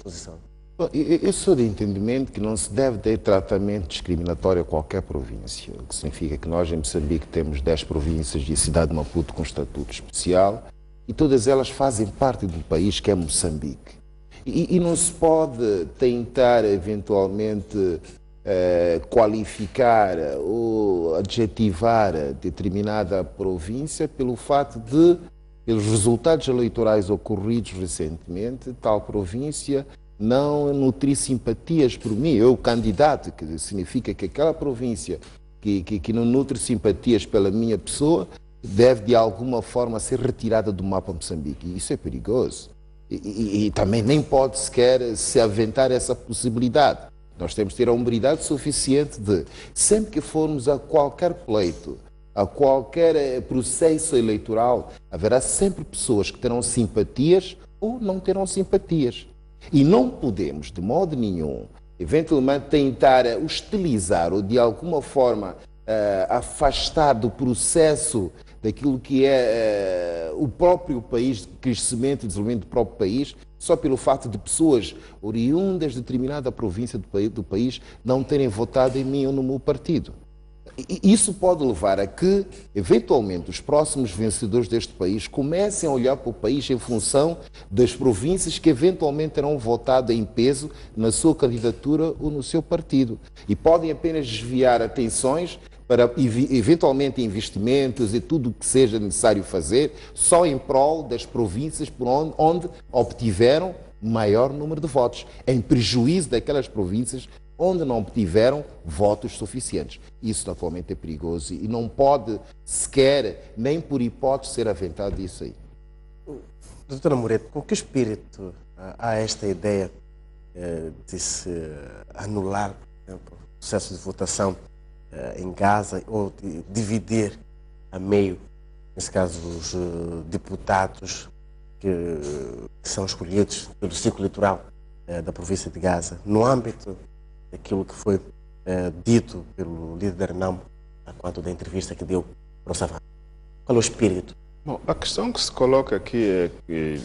posição? Bom, eu sou de entendimento que não se deve ter tratamento discriminatório a qualquer província, o que significa que nós em Moçambique temos 10 províncias e a cidade de Maputo com estatuto especial, e todas elas fazem parte do país que é Moçambique. E não se pode tentar eventualmente qualificar ou adjetivar determinada província pelo fato de, pelos resultados eleitorais ocorridos recentemente, tal província não nutrir simpatias por mim, eu candidato, que significa que aquela província que não nutre simpatias pela minha pessoa deve de alguma forma ser retirada do mapa Moçambique. E isso é perigoso. E também nem pode sequer se aventar essa possibilidade. Nós temos que ter a hombridade suficiente de, sempre que formos a qualquer pleito, a qualquer processo eleitoral, haverá sempre pessoas que terão simpatias ou não terão simpatias. E não podemos, de modo nenhum, eventualmente tentar hostilizar ou de alguma forma afastar do processo daquilo que é o próprio país, crescimento e desenvolvimento do próprio país, só pelo fato de pessoas oriundas de determinada província do país não terem votado em mim ou no meu partido. Isso pode levar a que, eventualmente, os próximos vencedores deste país comecem a olhar para o país em função das províncias que eventualmente terão votado em peso na sua candidatura ou no seu partido. E podem apenas desviar atenções para, eventualmente, investimentos e tudo o que seja necessário fazer, só em prol das províncias por onde obtiveram maior número de votos, em prejuízo daquelas províncias onde não obtiveram votos suficientes. Isso, naturalmente, é perigoso e não pode sequer, nem por hipótese, ser aventado isso aí. Doutora Moreto, com que espírito há esta ideia de se anular, por exemplo, o processo de votação em Gaza ou de dividir a meio, nesse caso, os deputados que são escolhidos pelo ciclo eleitoral da província de Gaza, no âmbito daquilo que foi dito pelo líder da Renamo quanto da entrevista que deu para o Savana? Qual é o espírito? Bom, a questão que se coloca aqui é que,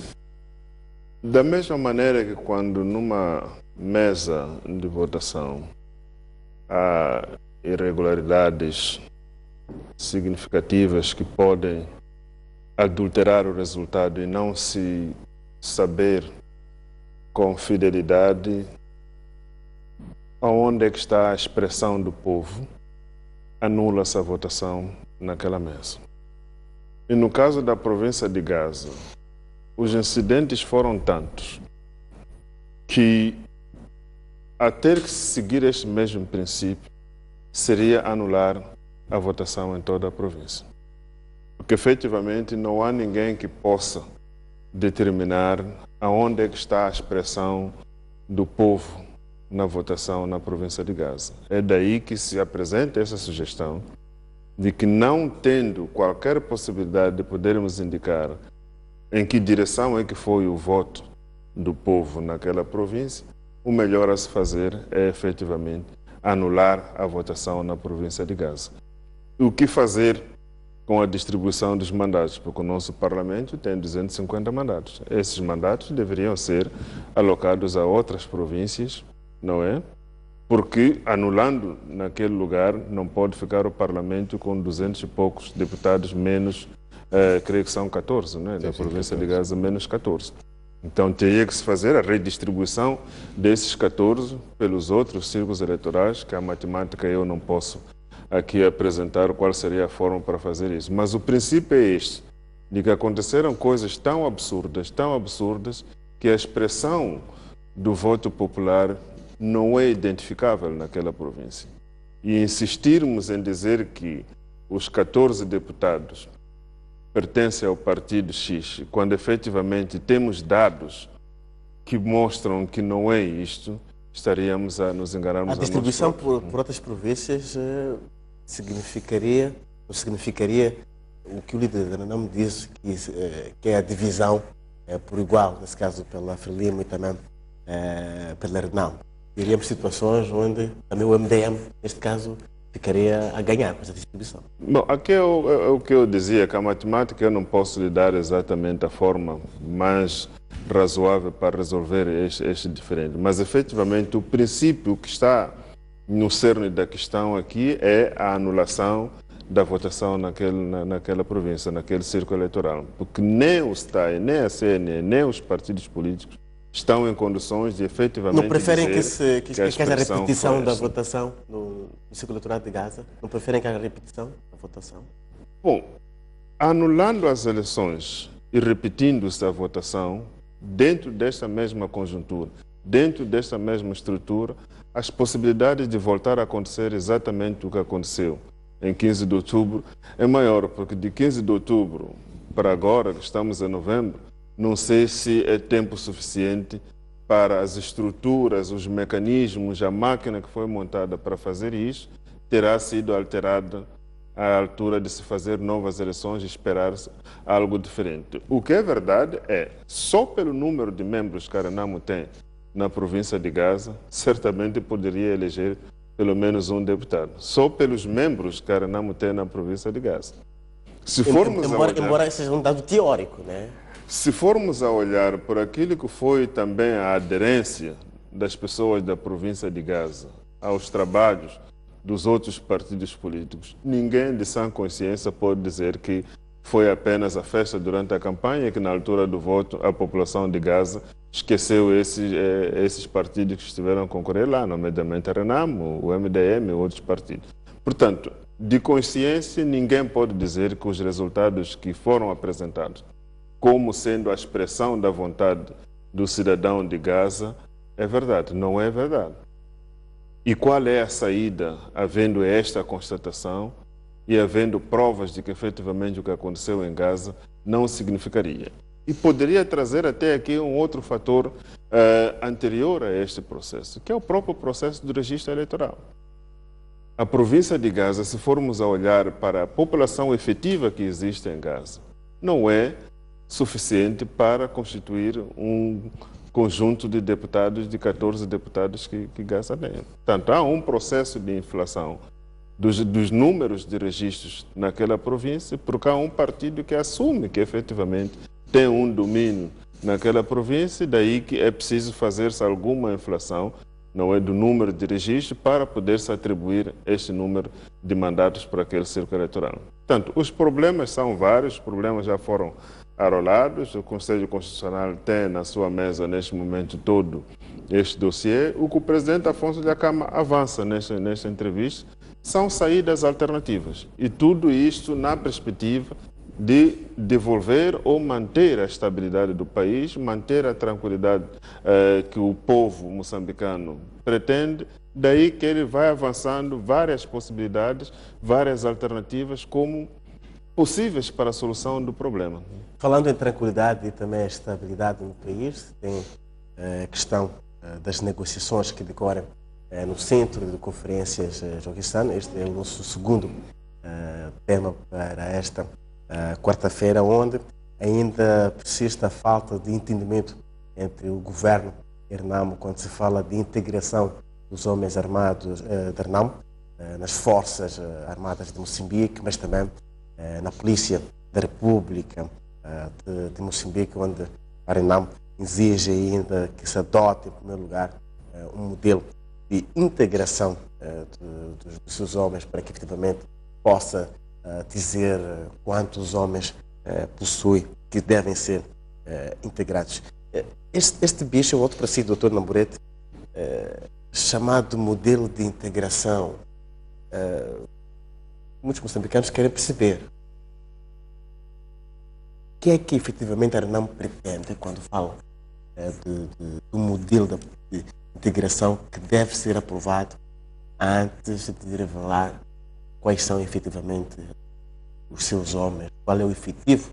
da mesma maneira que quando numa mesa de votação há irregularidades significativas que podem adulterar o resultado e não se saber com fidelidade aonde é que está a expressão do povo, anula-se a votação naquela mesa. E no caso da província de Gaza, os incidentes foram tantos que, a ter que seguir este mesmo princípio, seria anular a votação em toda a província. Porque, efetivamente, não há ninguém que possa determinar aonde é que está a expressão do povo na votação na província de Gaza. É daí que se apresenta essa sugestão de que, não tendo qualquer possibilidade de podermos indicar em que direção é que foi o voto do povo naquela província, o melhor a se fazer é efetivamente anular a votação na província de Gaza. O que fazer com a distribuição dos mandatos? Porque o nosso Parlamento tem 250 mandatos. Esses mandatos deveriam ser alocados a outras províncias, não é? Porque, anulando naquele lugar, não pode ficar o Parlamento com 200 e poucos deputados menos, creio que são 14, né? Da província de Gaza, menos 14. Então, teria que se fazer a redistribuição desses 14 pelos outros círculos eleitorais, que a matemática eu não posso aqui apresentar qual seria a forma para fazer isso. Mas o princípio é este, de que aconteceram coisas tão absurdas, que a expressão do voto popular não é identificável naquela província. E insistirmos em dizer que os 14 deputados pertence ao partido X, quando efetivamente temos dados que mostram que não é isto, estaríamos a nos enganarmos. A distribuição por outras províncias significaria o que o líder da Renamo diz, que é a divisão por igual, nesse caso pela Frelimo e também pela Renamo. Teríamos situações onde também o MDM, neste caso, ficaria a ganhar com essa distribuição. Bom, aqui é o que eu dizia, que a matemática eu não posso lhe dar exatamente a forma mais razoável para resolver este diferente. Mas, efetivamente, o princípio que está no cerne da questão aqui é a anulação da votação naquela província, naquele círculo eleitoral. Porque nem o STAI, nem a CNE, nem os partidos políticos estão em condições de efetivamente não preferem dizer que haja repetição da votação no círculo eleitoral de Gaza? Não preferem que haja repetição da votação? Bom, anulando as eleições e repetindo-se a votação, dentro desta mesma conjuntura, dentro desta mesma estrutura, as possibilidades de voltar a acontecer exatamente o que aconteceu em 15 de outubro é maior, porque de 15 de outubro para agora, que estamos em novembro, não sei se é tempo suficiente para as estruturas, os mecanismos, a máquina que foi montada para fazer isso, terá sido alterada à altura de se fazer novas eleições e esperar algo diferente. O que é verdade é, só pelo número de membros que a Renamo tem na província de Gaza, certamente poderia eleger pelo menos um deputado. Só pelos membros que a Renamo tem na província de Gaza. Se formos embora seja um dado teórico, né? Se formos a olhar por aquilo que foi também a aderência das pessoas da província de Gaza aos trabalhos dos outros partidos políticos, ninguém de sã consciência pode dizer que foi apenas a festa durante a campanha e que na altura do voto a população de Gaza esqueceu esses partidos que estiveram a concorrer lá, nomeadamente a Renamo, o MDM e outros partidos. Portanto, de consciência, ninguém pode dizer que os resultados que foram apresentados como sendo a expressão da vontade do cidadão de Gaza é verdade. Não é verdade. E qual é a saída, havendo esta constatação e havendo provas de que efetivamente o que aconteceu em Gaza não significaria? E poderia trazer até aqui um outro fator anterior a este processo, que é o próprio processo do registro eleitoral. A província de Gaza, se formos a olhar para a população efetiva que existe em Gaza, não é suficiente para constituir um conjunto de deputados, de 14 deputados que Gaza tem. Portanto, há um processo de inflação dos números de registros naquela província, porque há um partido que assume que efetivamente tem um domínio naquela província, daí que é preciso fazer-se alguma inflação, não é, do número de registros para poder-se atribuir este número de mandatos para aquele círculo eleitoral. Portanto, os problemas são vários, os problemas já foram arrolados, o Conselho Constitucional tem na sua mesa neste momento todo este dossiê. O que o presidente Afonso Dhlakama avança nesta entrevista são saídas alternativas e tudo isto na perspectiva de devolver ou manter a estabilidade do país, manter a tranquilidade que o povo moçambicano pretende. Daí que ele vai avançando várias possibilidades, várias alternativas como possíveis para a solução do problema. Falando em tranquilidade e também estabilidade no país, tem a questão das negociações que decorrem no Centro de Conferências Joguissano. Este é o nosso segundo tema para esta quarta-feira, onde ainda persiste a falta de entendimento entre o governo e Renamo quando se fala de integração dos homens armados de Renamo nas forças armadas de Moçambique, mas também na Polícia da República de Moçambique, onde a Renamo exige ainda que se adote, em primeiro lugar, um modelo de integração dos seus homens para que efetivamente possa dizer quantos homens possui que devem ser integrados. Este bicho é outro para si, doutor Namborete, chamado modelo de integração. Muitos moçambicanos querem perceber o que é que efetivamente a Renamo pretende quando fala do modelo de integração que deve ser aprovado antes de revelar quais são efetivamente os seus homens? Qual é o efetivo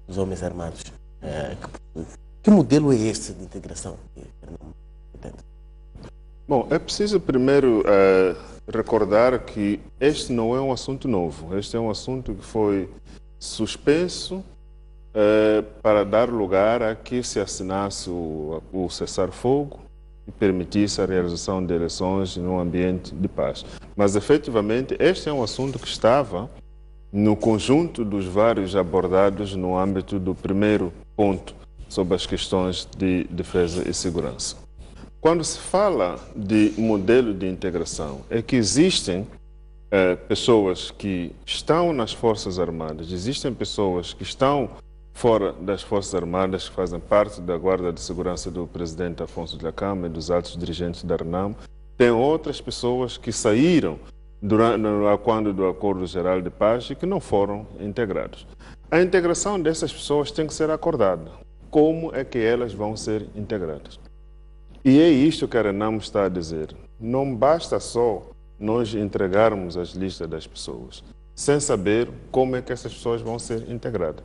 dos homens armados que possui? Que modelo é este de integração? Bom, é preciso primeiro recordar que este não é um assunto novo. Este é um assunto que foi suspenso para dar lugar a que se assinasse o cessar-fogo e permitisse a realização de eleições num ambiente de paz. Mas, efetivamente, este é um assunto que estava no conjunto dos vários abordados no âmbito do primeiro ponto sobre as questões de defesa e segurança. Quando se fala de modelo de integração, é que existem pessoas que estão nas Forças Armadas, existem pessoas que estão fora das Forças Armadas, que fazem parte da Guarda de Segurança do presidente Afonso Dhlakama e dos altos dirigentes da RENAMO. Tem outras pessoas que saíram quando do Acordo Geral de Paz e que não foram integrados. A integração dessas pessoas tem que ser acordada. Como é que elas vão ser integradas? E é isto que a RENAMO está a dizer. Não basta só nós entregarmos as listas das pessoas, sem saber como é que essas pessoas vão ser integradas.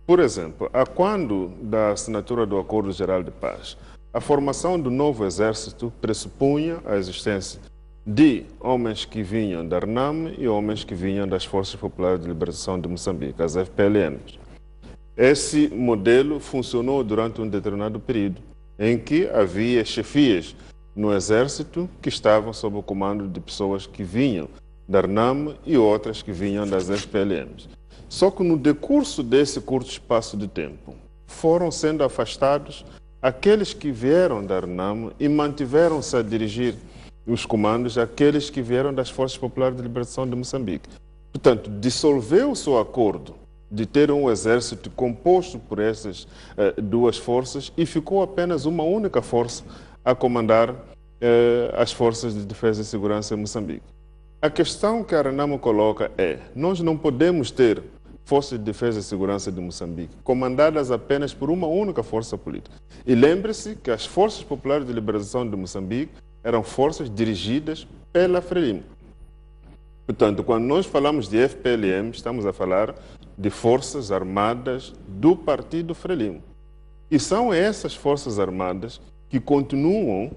Por exemplo, a quando da assinatura do Acordo Geral de Paz, a formação do novo exército pressupunha a existência de homens que vinham da RENAMO e homens que vinham das Forças Populares de Libertação de Moçambique, as FPLMs. Esse modelo funcionou durante um determinado período, em que havia chefias no exército que estavam sob o comando de pessoas que vinham da RENAMO e outras que vinham das FPLMs. Só que no decurso desse curto espaço de tempo, foram sendo afastados aqueles que vieram da RENAMO e mantiveram-se a dirigir os comandos aqueles que vieram das Forças Populares de Libertação de Moçambique. Portanto, dissolveu-se o acordo de ter um exército composto por essas duas forças e ficou apenas uma única força a comandar as forças de defesa e segurança em Moçambique. A questão que a RENAMO coloca é: nós não podemos ter forças de defesa e segurança de Moçambique comandadas apenas por uma única força política. E lembre-se que as Forças Populares de Libertação de Moçambique eram forças dirigidas pela FRELIMO. Portanto, quando nós falamos de FPLM, estamos a falar de forças armadas do partido FRELIMO. E são essas forças armadas que continuam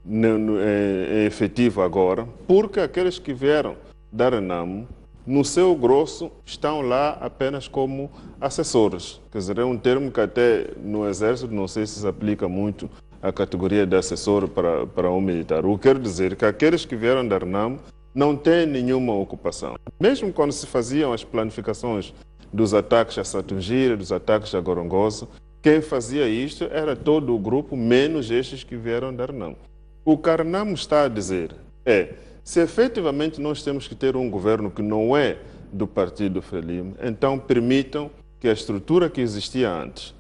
em efetivo agora, porque aqueles que vieram da RENAMO, no seu grosso, estão lá apenas como assessores. Quer dizer, é um termo que até no Exército não sei se se aplica muito à categoria de assessor para um militar. O que quer dizer que aqueles que vieram da RENAMO não têm nenhuma ocupação. Mesmo quando se faziam as planificações dos ataques a Satungira, dos ataques a Gorongosa, quem fazia isto era todo o grupo, menos estes que vieram da RENAMO. O que a RENAMO está a dizer é: se efetivamente nós temos que ter um governo que não é do partido FRELIMO, então permitam que a estrutura que existia antes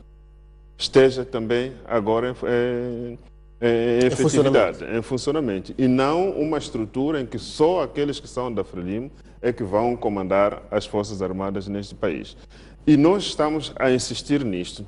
esteja também agora em efetividade, em funcionamento, e não uma estrutura em que só aqueles que são da FRELIMO é que vão comandar as Forças Armadas neste país. E nós estamos a insistir nisto,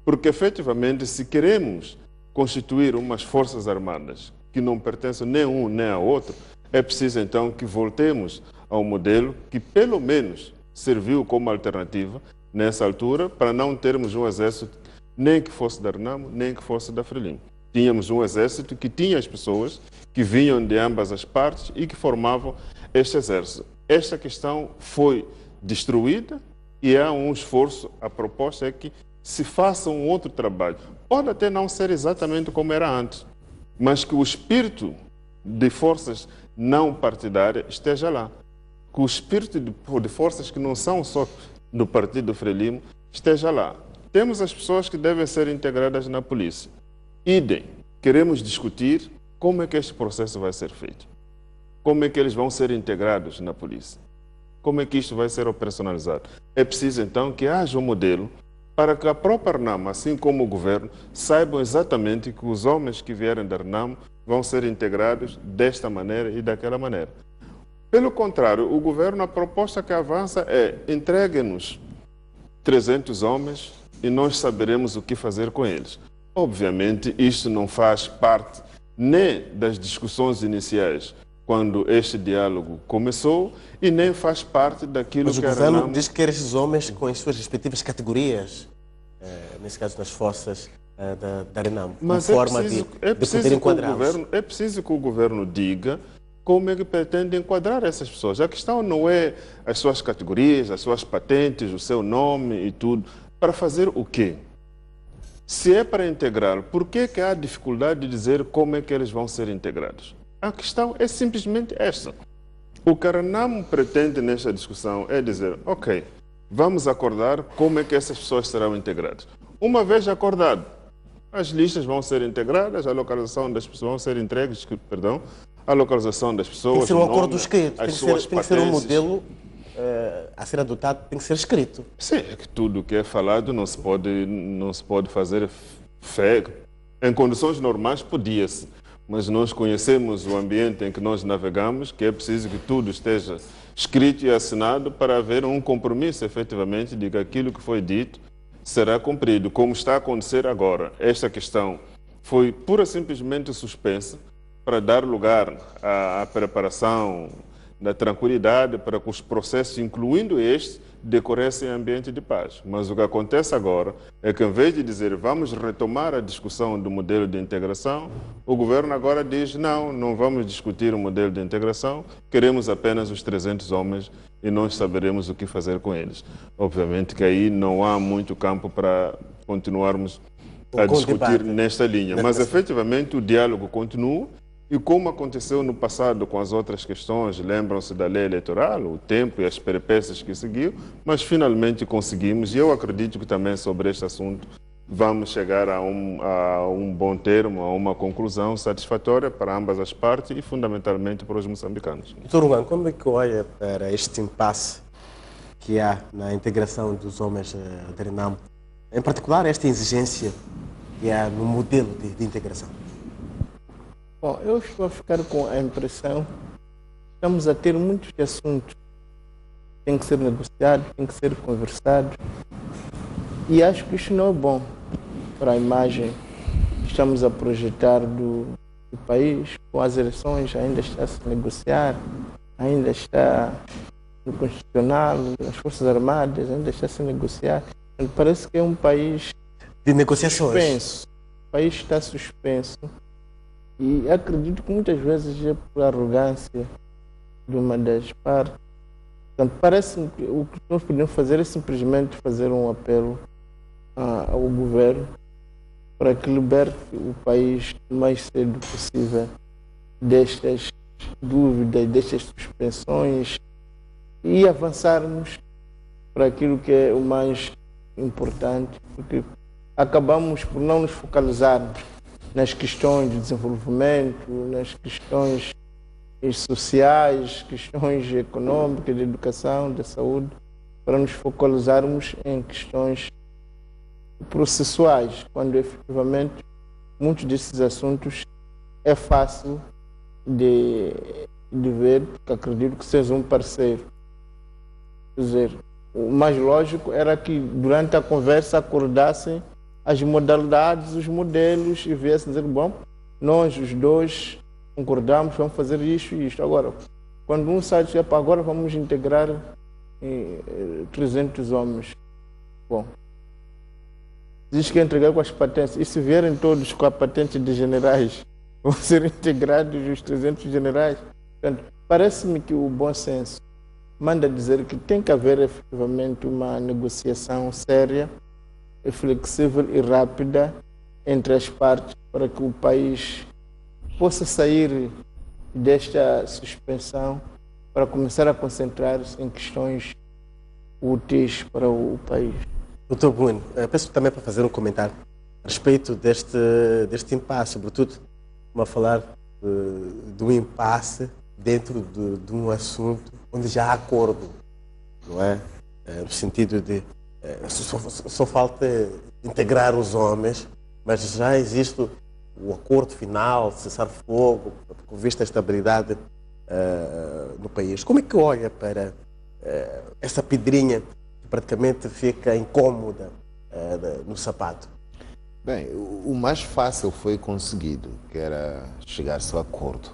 porque efetivamente, se queremos constituir umas Forças Armadas que não pertencem nem a um nem a outro, é preciso então que voltemos ao modelo que pelo menos serviu como alternativa nessa altura, para não termos um exército nem que fosse da RENAMO, nem que fosse da FRELIMO. Tínhamos um exército que tinha as pessoas que vinham de ambas as partes e que formavam este exército. Esta questão foi destruída e há um esforço, a proposta é que se faça um outro trabalho. Pode até não ser exatamente como era antes, mas que o espírito de forças não partidárias esteja lá. Que o espírito de forças que não são só do partido FRELIMO esteja lá. Temos as pessoas que devem ser integradas na polícia. Idem, queremos discutir como é que este processo vai ser feito. Como é que eles vão ser integrados na polícia? Como é que isto vai ser operacionalizado? É preciso então que haja um modelo para que a própria RENAMO, assim como o governo, saibam exatamente que os homens que vierem da RENAMO vão ser integrados desta maneira e daquela maneira. Pelo contrário, o governo, a proposta que avança é: entregue-nos 300 homens e nós saberemos o que fazer com eles. Obviamente, isto não faz parte nem das discussões iniciais quando este diálogo começou e nem faz parte daquilo Mas o que a governo Renamo... diz que quer esses homens com as suas respectivas categorias, nesse caso nas forças da Renamo, como Mas forma de de poder enquadrá-los. é preciso que o governo diga como é que pretende enquadrar essas pessoas. A questão não é as suas categorias, as suas patentes, o seu nome e tudo. Para fazer o quê? Se é para integrar, por que há dificuldade de dizer como é que eles vão ser integrados? A questão é simplesmente esta. O que a Renamo pretende nesta discussão é dizer, ok, vamos acordar como é que essas pessoas serão integradas. Uma vez acordado, as listas vão ser integradas, a localização das pessoas vão ser entregues, perdão, a localização das pessoas. Tem que ser um o nome, acordo escrito, as tem suas que ser um patentes. modelo a ser adotado, tem que ser escrito. Sim, é que tudo o que é falado não se pode fazer fé. Em condições normais podia-se, mas nós conhecemos o ambiente em que nós navegamos, que é preciso que tudo esteja escrito e assinado para haver um compromisso, efetivamente, de que aquilo que foi dito será cumprido, como está a acontecer agora. Esta questão foi pura e simplesmente suspensa para dar lugar à preparação da tranquilidade para que os processos, incluindo este, decorressem em ambiente de paz. Mas o que acontece agora é que, em vez de dizer vamos retomar a discussão do modelo de integração, o governo agora diz não vamos discutir o modelo de integração, queremos apenas os 300 homens e nós saberemos o que fazer com eles. Obviamente que aí não há muito campo para continuarmos a discutir nesta linha, mas efetivamente o diálogo continua. E como aconteceu no passado com as outras questões, lembram-se da lei eleitoral, o tempo e as peripécias que seguiu, mas finalmente conseguimos, e eu acredito que também sobre este assunto vamos chegar a um bom termo, a uma conclusão satisfatória para ambas as partes e fundamentalmente para os moçambicanos. Doutor Luan, como é que olha para este impasse que há na integração dos homens da Renamo, em particular esta exigência que há no modelo de integração? Bom, eu estou a ficar com a impressão que estamos a ter muitos assuntos que têm que ser negociados, têm que ser conversados, e acho que isso não é bom para a imagem que estamos a projetar do país. Com as eleições ainda está a se negociar, ainda está no Constitucional, as Forças Armadas ainda está a se negociar. Parece que é um país de negociações. Suspenso. O país está suspenso. E acredito que muitas vezes é por arrogância de uma das partes. Portanto, parece-me que o que nós podemos fazer é simplesmente fazer um apelo ao governo para que liberte o país o mais cedo possível destas dúvidas, destas suspensões e avançarmos para aquilo que é o mais importante, porque acabamos por não nos focalizarmos nas questões de desenvolvimento, nas questões sociais, questões econômicas, de educação, de saúde, para nos focalizarmos em questões processuais, quando efetivamente muitos desses assuntos é fácil de ver, porque acredito que seja um parceiro. Quer dizer, o mais lógico era que durante a conversa acordassem as modalidades, os modelos, e viessem dizer, bom, nós os dois concordamos, vamos fazer isto e isto. Agora, quando um sai diz, agora vamos integrar 300 homens. Bom, diz que é entregar com as patentes, e se vierem todos com a patente de generais, vão ser integrados os 300 generais. Portanto, parece-me que o bom senso manda dizer que tem que haver efetivamente uma negociação séria, flexível e rápida entre as partes para que o país possa sair desta suspensão para começar a concentrar-se em questões úteis para o país. Doutor Bruno, peço também para fazer um comentário a respeito deste impasse, sobretudo a falar do impasse dentro de um assunto onde já há acordo, não é? No sentido de só falta integrar os homens, mas já existe o acordo final, cessar fogo, com vista à estabilidade no país. Como é que olha para essa pedrinha que praticamente fica incômoda no sapato? Bem, o mais fácil foi conseguido, que era chegar-se ao acordo.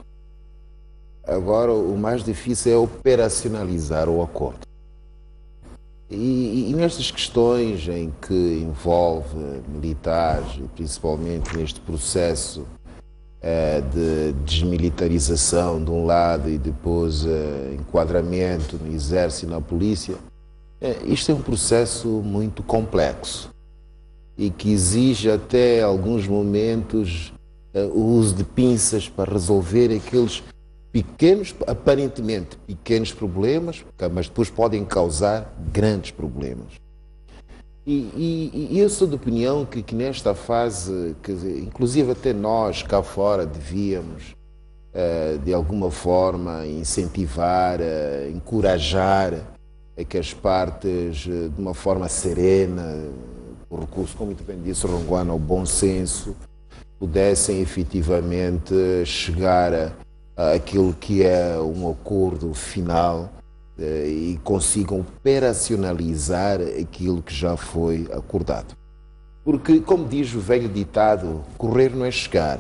Agora, o mais difícil é operacionalizar o acordo. E nestas questões em que envolve militares, e principalmente neste processo de desmilitarização de um lado e depois enquadramento no exército e na polícia, isto é um processo muito complexo e que exige até alguns momentos o uso de pinças para resolver aqueles pequenos, aparentemente pequenos problemas, mas depois podem causar grandes problemas. E eu sou de opinião que nesta fase, inclusive até nós cá fora devíamos, de alguma forma, incentivar, encorajar que as partes, de uma forma serena, por recurso, como muito bem disse Rongoana, ao bom senso, pudessem efetivamente chegar àquilo que é um acordo final e consigam operacionalizar aquilo que já foi acordado. Porque, como diz o velho ditado, correr não é chegar.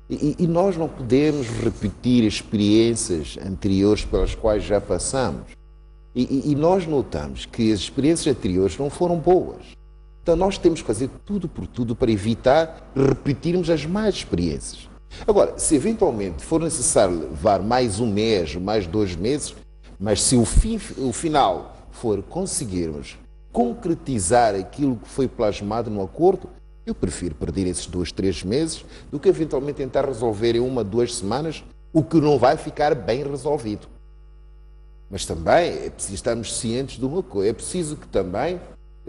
E nós não podemos repetir experiências anteriores pelas quais já passamos. E nós notamos que as experiências anteriores não foram boas. Então nós temos que fazer tudo por tudo para evitar repetirmos as más experiências. Agora, se eventualmente for necessário levar mais um mês, mais 2 meses, mas se o final for conseguirmos concretizar aquilo que foi plasmado no acordo, eu prefiro perder esses 2, 3 meses do que eventualmente tentar resolver em 1, 2 semanas o que não vai ficar bem resolvido. Mas também é preciso estarmos cientes de uma coisa, é preciso que também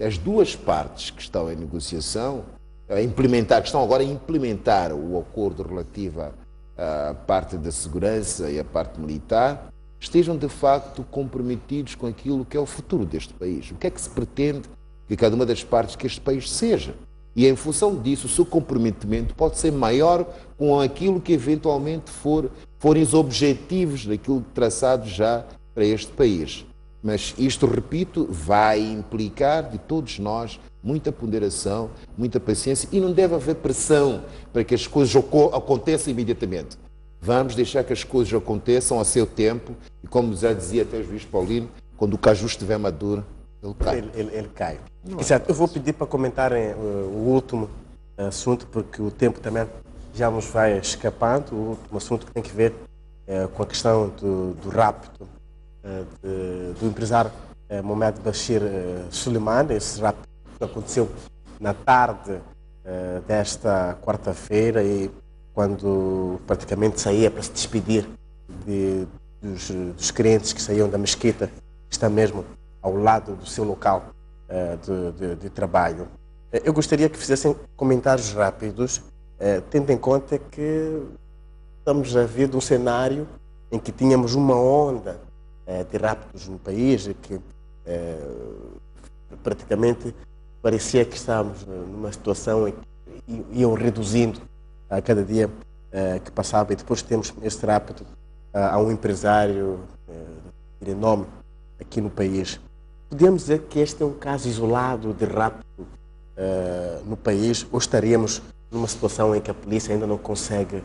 as duas partes que estão em negociação, que estão agora a implementar o acordo relativo à parte da segurança e à parte militar, estejam de facto comprometidos com aquilo que é o futuro deste país. O que é que se pretende que cada uma das partes que este país seja? E em função disso, o seu comprometimento pode ser maior com aquilo que eventualmente forem os objetivos daquilo traçado já para este país. Mas isto, repito, vai implicar de todos nós muita ponderação, muita paciência e não deve haver pressão para que as coisas aconteçam imediatamente. Vamos deixar que as coisas aconteçam a seu tempo e, como já dizia até o juiz Paulino, quando o caju estiver maduro, ele cai. Ele cai. Exato. Eu vou pedir para comentarem o último assunto, porque o tempo também já nos vai escapando. O último assunto que tem que ver com a questão do rapto do empresário Mohamed Bashir Suleiman. Esse rapto aconteceu na tarde desta quarta-feira e quando praticamente saía para se despedir dos crentes que saíam da mesquita, que está mesmo ao lado do seu local de trabalho. Eu gostaria que fizessem comentários rápidos, tendo em conta que estamos a vir de um cenário em que tínhamos uma onda de raptos no país, que praticamente parecia que estávamos numa situação em que iam reduzindo a cada dia que passava, e depois temos este rapto a um empresário de renome aqui no país. Podemos dizer que este é um caso isolado de rapto no país, ou estaríamos numa situação em que a polícia ainda não consegue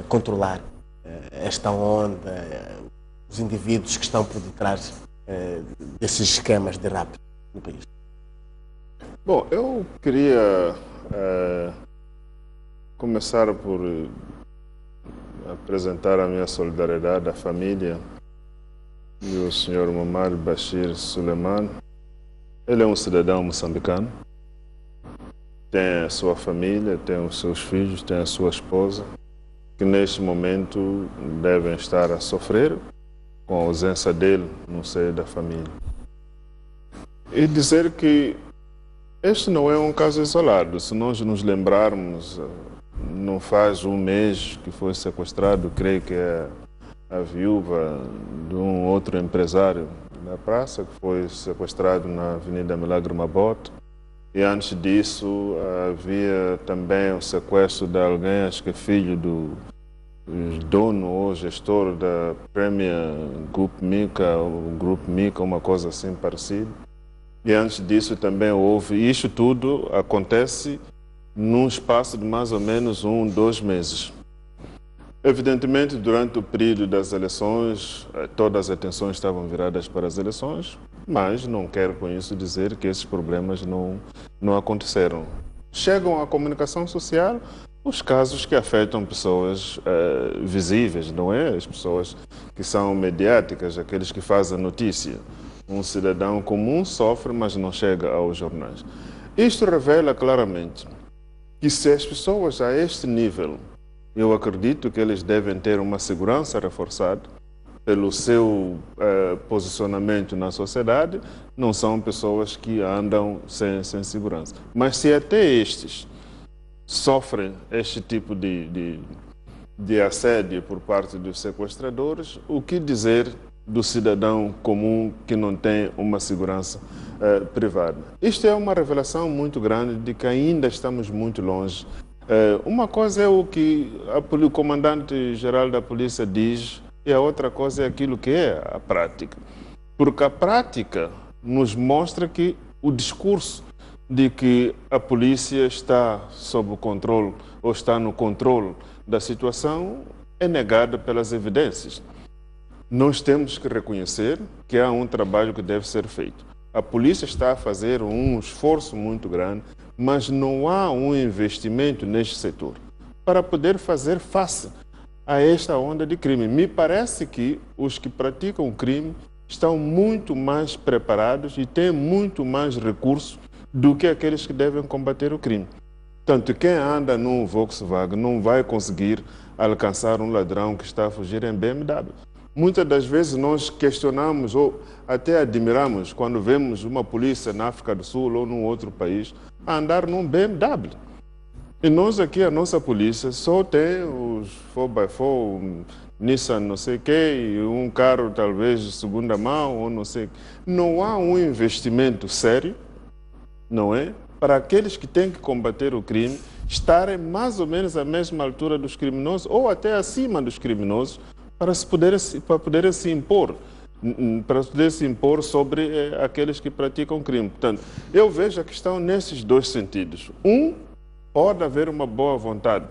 controlar esta onda, os indivíduos que estão por detrás desses esquemas de rapto no país? Bom, eu queria começar por apresentar a minha solidariedade à família do Sr. Mohamed Bashir Suleiman. Ele é um cidadão moçambicano, tem a sua família, tem os seus filhos, tem a sua esposa, que neste momento devem estar a sofrer com a ausência dele no seio da família. E dizer que este não é um caso isolado. Se nós nos lembrarmos, não faz um mês que foi sequestrado, creio que é a viúva de um outro empresário da praça, que foi sequestrado na Avenida Milagre Mabote. E antes disso havia também o sequestro de alguém, acho que é filho do dono ou gestor da Premier Group Mica, uma coisa assim parecida. E antes disso também houve, e isto tudo acontece num espaço de mais ou menos 1, 2 meses. Evidentemente, durante o período das eleições, todas as atenções estavam viradas para as eleições, mas não quero com isso dizer que esses problemas não aconteceram. Chegam à comunicação social os casos que afetam pessoas visíveis, não é? As pessoas que são mediáticas, aqueles que fazem notícia. Um cidadão comum sofre, mas não chega aos jornais. Isto revela claramente que se as pessoas a este nível, eu acredito que eles devem ter uma segurança reforçada pelo seu posicionamento na sociedade, não são pessoas que andam sem segurança. Mas se até estes sofrem este tipo de assédio por parte dos sequestradores, o que dizer do cidadão comum que não tem uma segurança privada? Isto é uma revelação muito grande de que ainda estamos muito longe. Uma coisa é o que o comandante-geral da polícia diz e a outra coisa é aquilo que é a prática. Porque a prática nos mostra que o discurso de que a polícia está sob o controle ou está no controle da situação é negado pelas evidências. Nós temos que reconhecer que há um trabalho que deve ser feito. A polícia está a fazer um esforço muito grande, mas não há um investimento neste setor para poder fazer face a esta onda de crime. Me parece que os que praticam o crime estão muito mais preparados e têm muito mais recursos do que aqueles que devem combater o crime. Tanto quem anda num Volkswagen não vai conseguir alcançar um ladrão que está a fugir em BMW. Muitas das vezes nós questionamos ou até admiramos quando vemos uma polícia na África do Sul ou num outro país a andar num BMW. E nós aqui, a nossa polícia, só tem os 4x4, Nissan não sei o quê, e um carro talvez de segunda mão ou não sei. Não há um investimento sério, não é? Para aqueles que têm que combater o crime estarem mais ou menos à mesma altura dos criminosos ou até acima dos criminosos para poderem se impor, sobre aqueles que praticam crime. Portanto, eu vejo a questão nesses dois sentidos. Pode haver uma boa vontade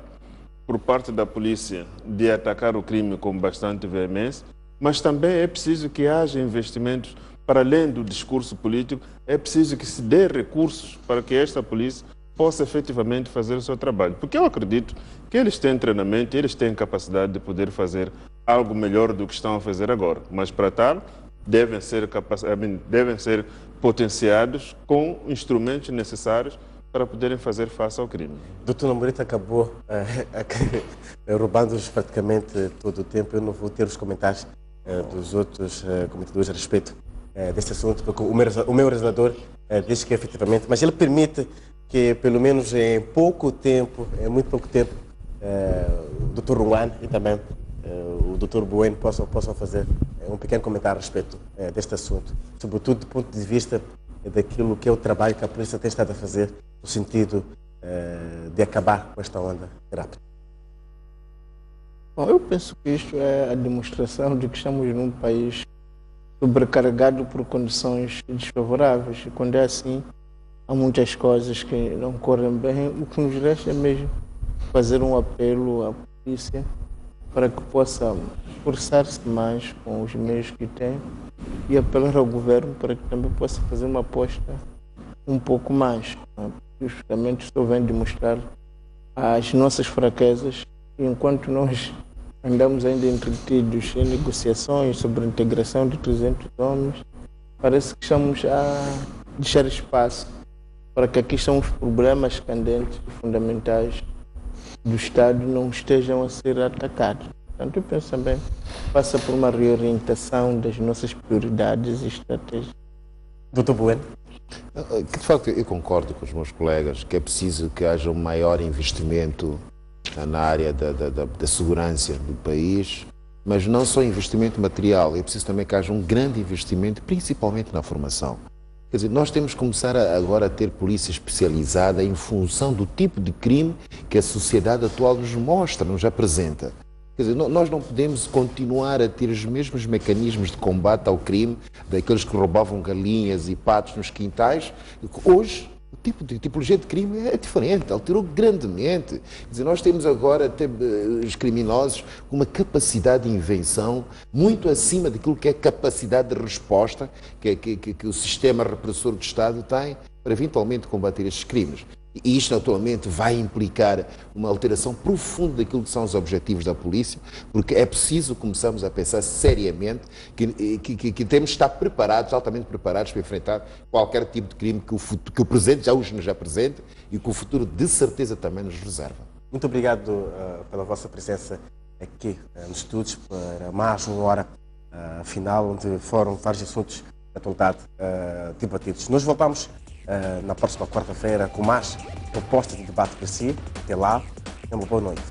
por parte da polícia de atacar o crime com bastante veemência, mas também é preciso que haja investimentos para além do discurso político, é preciso que se dê recursos para que esta polícia possa efetivamente fazer o seu trabalho. Porque eu acredito que eles têm treinamento, eles têm capacidade de poder fazer algo melhor do que estão a fazer agora. Mas para tal, devem ser potenciados com instrumentos necessários para poderem fazer face ao crime. Doutor Namorita acabou roubando-nos praticamente todo o tempo. Eu não vou ter os comentários dos outros comentadores a respeito deste assunto, porque o meu realizador diz que efetivamente, mas ele permite que pelo menos em muito pouco tempo, o Dr. Ruan e também o Dr. Bueno possam fazer um pequeno comentário a respeito deste assunto, sobretudo do ponto de vista daquilo que é o trabalho que a polícia tem estado a fazer no sentido de acabar com esta onda rápida. Bom, eu penso que isto é a demonstração de que estamos num país sobrecarregado por condições desfavoráveis. E quando é assim, há muitas coisas que não correm bem. O que nos resta é mesmo fazer um apelo à polícia para que possa esforçar-se mais com os meios que tem e apelar ao governo para que também possa fazer uma aposta um pouco mais. Justamente isto vem demonstrar as nossas fraquezas, e enquanto nós andamos ainda entretidos em negociações sobre a integração de 300 homens, parece que estamos a deixar espaço para que aqui estão os problemas candentes e fundamentais do Estado não estejam a ser atacados. Portanto, eu penso também que passa por uma reorientação das nossas prioridades e estratégias. Doutor Bueno? De facto, eu concordo com os meus colegas que é preciso que haja um maior investimento na área da segurança do país, mas não só investimento material, é preciso também que haja um grande investimento, principalmente na formação. Quer dizer, nós temos que começar agora a ter polícia especializada em função do tipo de crime que a sociedade atual nos mostra, nos apresenta. Quer dizer, nós não podemos continuar a ter os mesmos mecanismos de combate ao crime daqueles que roubavam galinhas e patos nos quintais. Hoje O tipo de tipologia de crime é diferente, alterou grandemente. Quer dizer, nós temos agora os criminosos com uma capacidade de invenção muito acima daquilo que é capacidade de resposta que o sistema repressor do Estado tem para eventualmente combater estes crimes. E isto, naturalmente, vai implicar uma alteração profunda daquilo que são os objetivos da polícia, porque é preciso começarmos a pensar seriamente que temos de estar preparados, altamente preparados para enfrentar qualquer tipo de crime que o presente já nos apresente e que o futuro, de certeza, também nos reserva. Muito obrigado pela vossa presença aqui nos estúdios para mais uma hora final, onde foram vários assuntos de atualidade debatidos. Nós voltamos na próxima quarta-feira com mais propostas de debate para si. Até lá, uma boa noite.